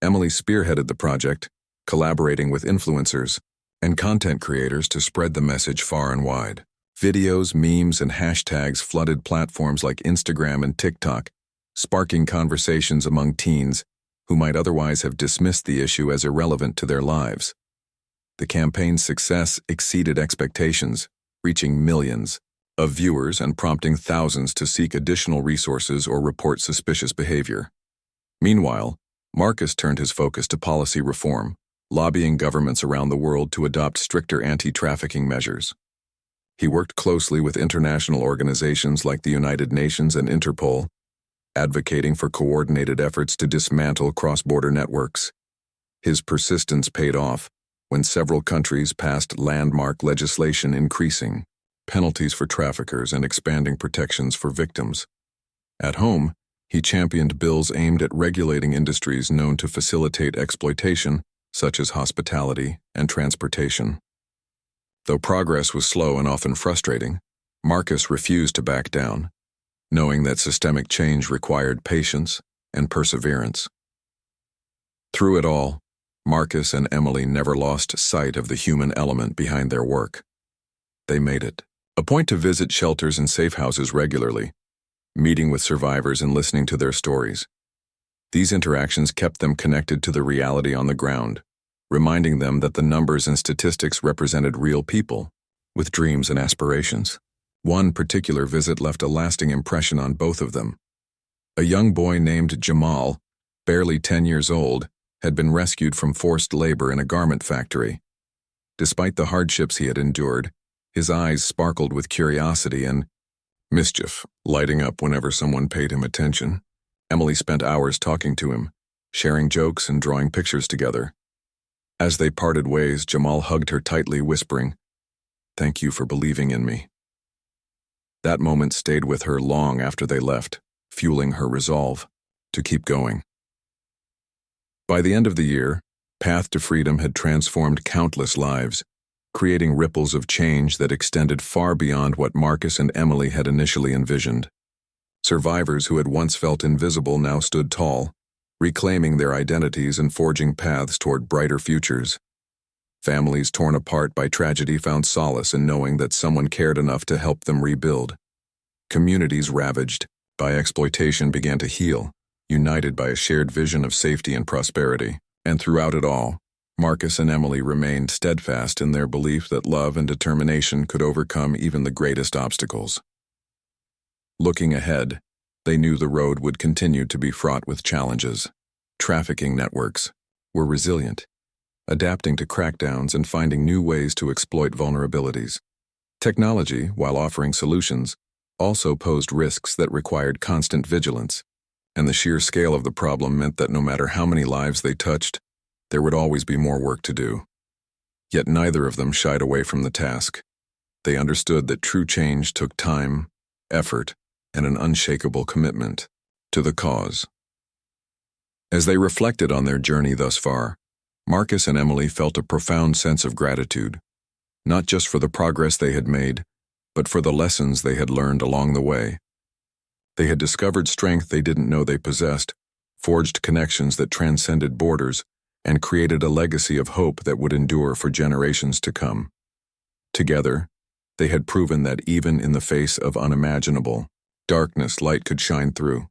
Emily spearheaded the project, collaborating with influencers and content creators to spread the message far and wide. Videos, memes, and hashtags flooded platforms like Instagram and TikTok, sparking conversations among teens who might otherwise have dismissed the issue as irrelevant to their lives. The campaign's success exceeded expectations, reaching millions of viewers and prompting thousands to seek additional resources or report suspicious behavior. Meanwhile, Marcus turned his focus to policy reform, lobbying governments around the world to adopt stricter anti-trafficking measures. He worked closely with international organizations like the United Nations and Interpol, advocating for coordinated efforts to dismantle cross-border networks. His persistence paid off when several countries passed landmark legislation increasing penalties for traffickers and expanding protections for victims. At home, he championed bills aimed at regulating industries known to facilitate exploitation, such as hospitality and transportation. Though progress was slow and often frustrating, Marcus refused to back down, knowing that systemic change required patience and perseverance. Through it all, Marcus and Emily never lost sight of the human element behind their work. They made it a point to visit shelters and safe houses regularly, meeting with survivors and listening to their stories. These interactions kept them connected to the reality on the ground, reminding them that the numbers and statistics represented real people with dreams and aspirations. One particular visit left a lasting impression on both of them. A young boy named Jamal, barely 10 years old, had been rescued from forced labor in a garment factory. Despite the hardships he had endured, his eyes sparkled with curiosity and mischief, lighting up whenever someone paid him attention. Emily spent hours talking to him, sharing jokes and drawing pictures together. As they parted ways, Jamal hugged her tightly, whispering, "Thank you for believing in me." That moment stayed with her long after they left, fueling her resolve to keep going. By the end of the year, Path to Freedom had transformed countless lives, creating ripples of change that extended far beyond what Marcus and Emily had initially envisioned. Survivors who had once felt invisible now stood tall, reclaiming their identities and forging paths toward brighter futures. Families torn apart by tragedy found solace in knowing that someone cared enough to help them rebuild. Communities ravaged by exploitation began to heal, united by a shared vision of safety and prosperity. And throughout it all, Marcus and Emily remained steadfast in their belief that love and determination could overcome even the greatest obstacles. Looking ahead, they knew the road would continue to be fraught with challenges. Trafficking networks were resilient, adapting to crackdowns and finding new ways to exploit vulnerabilities. Technology, while offering solutions, also posed risks that required constant vigilance, and the sheer scale of the problem meant that no matter how many lives they touched, there would always be more work to do. Yet neither of them shied away from the task. They understood that true change took time, effort, and an unshakable commitment to the cause. As they reflected on their journey thus far, Marcus and Emily felt a profound sense of gratitude, not just for the progress they had made, but for the lessons they had learned along the way. They had discovered strength they didn't know they possessed, forged connections that transcended borders, and created a legacy of hope that would endure for generations to come. Together, they had proven that even in the face of unimaginable darkness, light could shine through.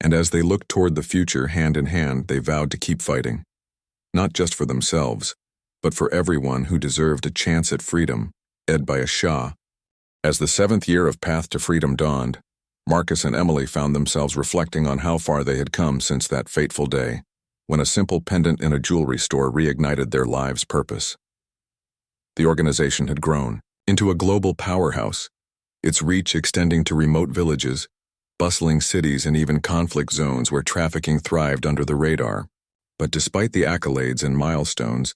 And as they looked toward the future hand in hand, they vowed to keep fighting, not just for themselves, but for everyone who deserved a chance at freedom, led by a Shah. As the 7th year of Path to Freedom dawned, Marcus and Emily found themselves reflecting on how far they had come since that fateful day, when a simple pendant in a jewelry store reignited their lives' purpose. The organization had grown, into a global powerhouse, its reach extending to remote villages, bustling cities, and even conflict zones where trafficking thrived under the radar. But despite the accolades and milestones,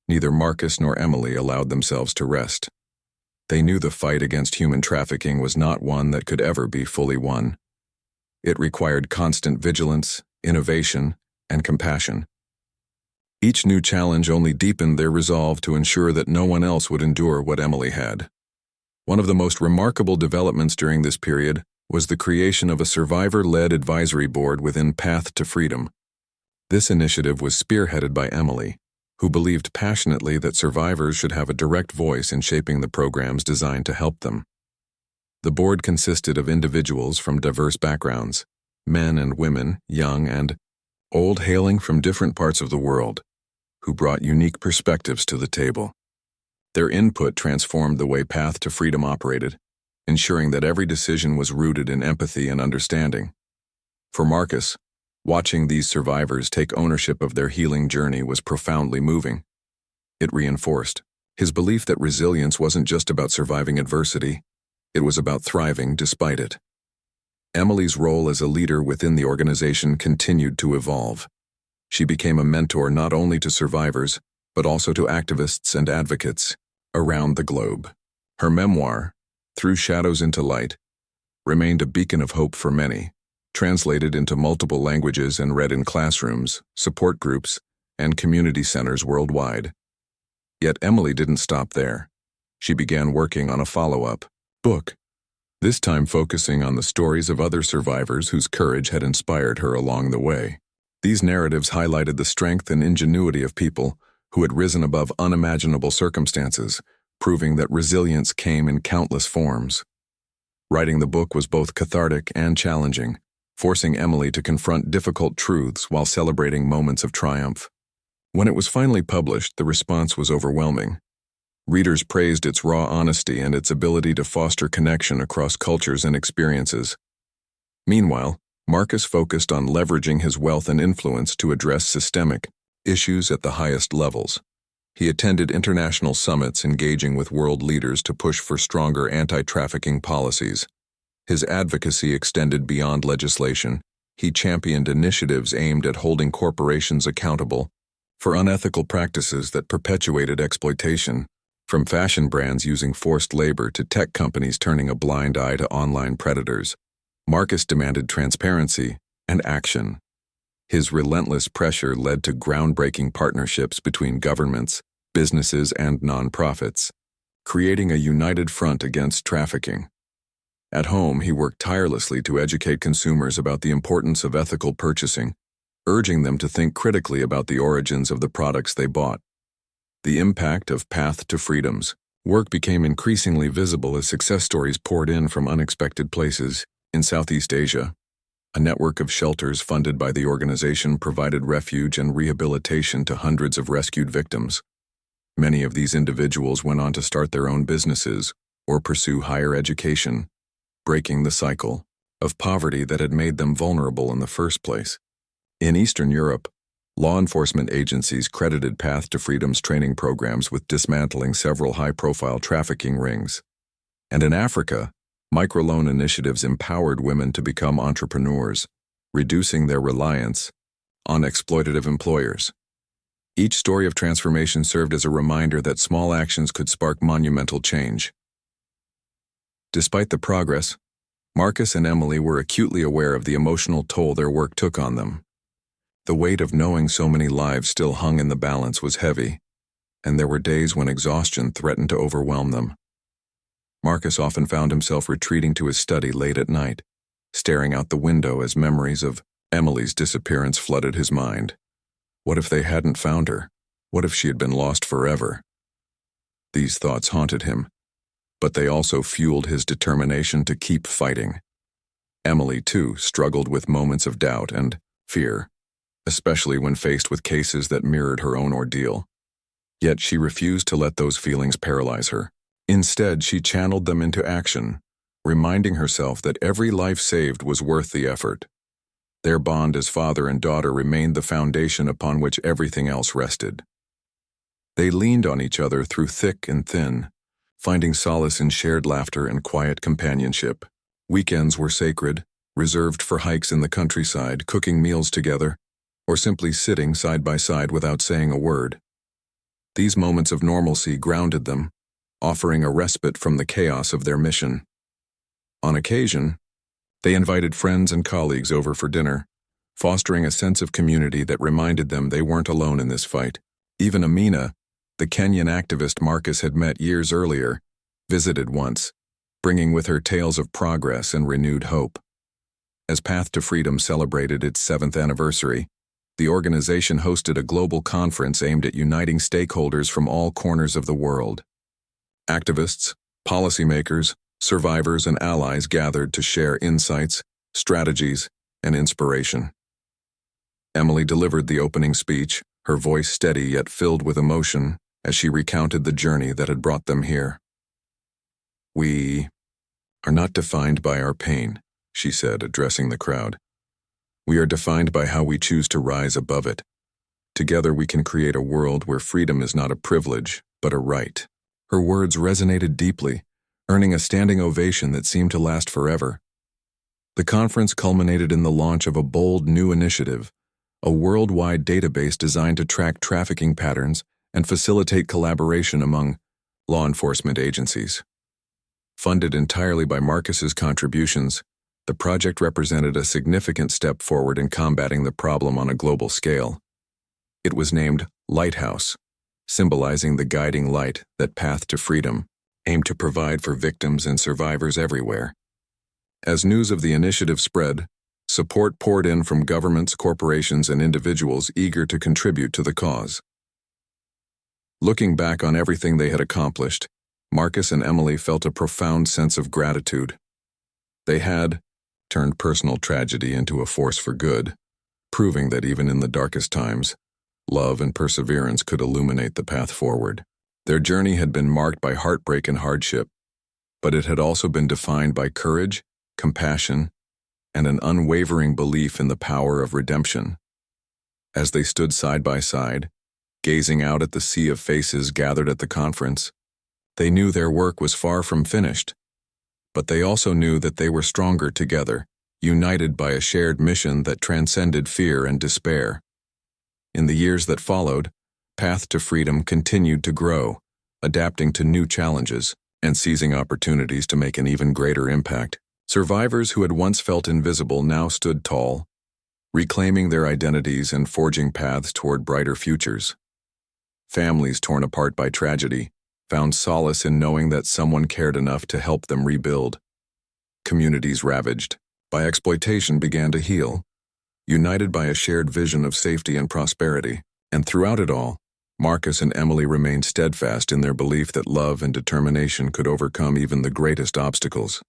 neither Marcus nor Emily allowed themselves to rest. They knew the fight against human trafficking was not one that could ever be fully won. It required constant vigilance, innovation, and compassion. Each new challenge only deepened their resolve to ensure that no one else would endure what Emily had. One of the most remarkable developments during this period was the creation of a survivor-led advisory board within Path to Freedom. This initiative was spearheaded by Emily, who believed passionately that survivors should have a direct voice in shaping the programs designed to help them. The board consisted of individuals from diverse backgrounds, men and women, young and old, hailing from different parts of the world, who brought unique perspectives to the table. Their input transformed the way Path to Freedom operated, ensuring that every decision was rooted in empathy and understanding. For Marcus, watching these survivors take ownership of their healing journey was profoundly moving. It reinforced his belief that resilience wasn't just about surviving adversity, it was about thriving despite it. Emily's role as a leader within the organization continued to evolve. She became a mentor not only to survivors, but also to activists and advocates around the globe. Her memoir, Through Shadows into Light, remained a beacon of hope for many, translated into multiple languages and read in classrooms, support groups, and community centers worldwide. Yet Emily didn't stop there. She began working on a follow-up book, this time focusing on the stories of other survivors whose courage had inspired her along the way. These narratives highlighted the strength and ingenuity of people who had risen above unimaginable circumstances, proving that resilience came in countless forms. Writing the book was both cathartic and challenging, forcing Emily to confront difficult truths while celebrating moments of triumph. When it was finally published, the response was overwhelming. Readers praised its raw honesty and its ability to foster connection across cultures and experiences. Meanwhile, Marcus focused on leveraging his wealth and influence to address systemic issues at the highest levels. He attended international summits engaging with world leaders to push for stronger anti-trafficking policies. His advocacy extended beyond legislation. He championed initiatives aimed at holding corporations accountable for unethical practices that perpetuated exploitation. From fashion brands using forced labor to tech companies turning a blind eye to online predators, Marcus demanded transparency and action. His relentless pressure led to groundbreaking partnerships between governments, businesses, and nonprofits, creating a united front against trafficking. At home, he worked tirelessly to educate consumers about the importance of ethical purchasing, urging them to think critically about the origins of the products they bought. The impact of Path to Freedom's work became increasingly visible as success stories poured in from unexpected places. In Southeast Asia, a network of shelters funded by the organization provided refuge and rehabilitation to hundreds of rescued victims. Many of these individuals went on to start their own businesses or pursue higher education, breaking the cycle of poverty that had made them vulnerable in the first place. In Eastern Europe, law enforcement agencies credited Path to Freedom's training programs with dismantling several high-profile trafficking rings. And in Africa, microloan initiatives empowered women to become entrepreneurs, reducing their reliance on exploitative employers. Each story of transformation served as a reminder that small actions could spark monumental change. Despite the progress, Marcus and Emily were acutely aware of the emotional toll their work took on them. The weight of knowing so many lives still hung in the balance was heavy, and there were days when exhaustion threatened to overwhelm them. Marcus often found himself retreating to his study late at night, staring out the window as memories of Emily's disappearance flooded his mind. What if they hadn't found her? What if she had been lost forever? These thoughts haunted him, but they also fueled his determination to keep fighting. Emily, too, struggled with moments of doubt and fear, especially when faced with cases that mirrored her own ordeal. Yet she refused to let those feelings paralyze her. Instead, she channeled them into action, reminding herself that every life saved was worth the effort. Their bond as father and daughter remained the foundation upon which everything else rested. They leaned on each other through thick and thin, finding solace in shared laughter and quiet companionship. Weekends were sacred, reserved for hikes in the countryside, cooking meals together, or simply sitting side by side without saying a word. These moments of normalcy grounded them, offering a respite from the chaos of their mission. On occasion, they invited friends and colleagues over for dinner, fostering a sense of community that reminded them they weren't alone in this fight. Even Amina, the Kenyan activist Marcus had met years earlier, visited once, bringing with her tales of progress and renewed hope. As Path to Freedom celebrated its 7th anniversary, the organization hosted a global conference aimed at uniting stakeholders from all corners of the world. Activists, policymakers, survivors, and allies gathered to share insights, strategies, and inspiration. Emily delivered the opening speech, her voice steady yet filled with emotion as she recounted the journey that had brought them here. "We are not defined by our pain," she said, addressing the crowd. "We are defined by how we choose to rise above it. Together we can create a world where freedom is not a privilege, but a right." Her words resonated deeply, earning a standing ovation that seemed to last forever. The conference culminated in the launch of a bold new initiative, a worldwide database designed to track trafficking patterns and facilitate collaboration among law enforcement agencies. Funded entirely by Marcus's contributions, the project represented a significant step forward in combating the problem on a global scale. It was named Lighthouse, symbolizing the guiding light that Path to Freedom aimed to provide for victims and survivors everywhere. As news of the initiative spread, support poured in from governments, corporations, and individuals eager to contribute to the cause. Looking back on everything they had accomplished, Marcus and Emily felt a profound sense of gratitude. They had turned personal tragedy into a force for good, proving that even in the darkest times, love and perseverance could illuminate the path forward. Their journey had been marked by heartbreak and hardship, but it had also been defined by courage, compassion, and an unwavering belief in the power of redemption. As they stood side by side, gazing out at the sea of faces gathered at the conference, they knew their work was far from finished, but they also knew that they were stronger together, united by a shared mission that transcended fear and despair. In the years that followed, Path to Freedom continued to grow, adapting to new challenges and seizing opportunities to make an even greater impact. Survivors who had once felt invisible now stood tall, reclaiming their identities and forging paths toward brighter futures. Families torn apart by tragedy found solace in knowing that someone cared enough to help them rebuild. Communities ravaged by exploitation began to heal, united by a shared vision of safety and prosperity. And throughout it all, Marcus and Emily remained steadfast in their belief that love and determination could overcome even the greatest obstacles.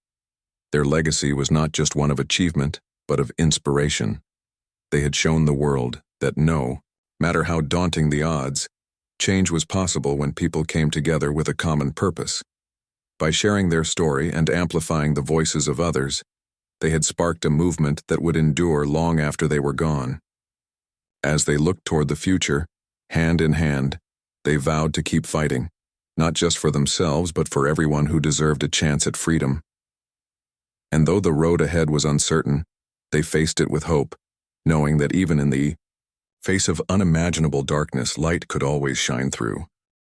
Their legacy was not just one of achievement, but of inspiration. They had shown the world that no matter how daunting the odds, change was possible when people came together with a common purpose. By sharing their story and amplifying the voices of others, they had sparked a movement that would endure long after they were gone. As they looked toward the future, hand in hand, they vowed to keep fighting, not just for themselves but for everyone who deserved a chance at freedom. And though the road ahead was uncertain, they faced it with hope, knowing that even in the face of unimaginable darkness, light could always shine through.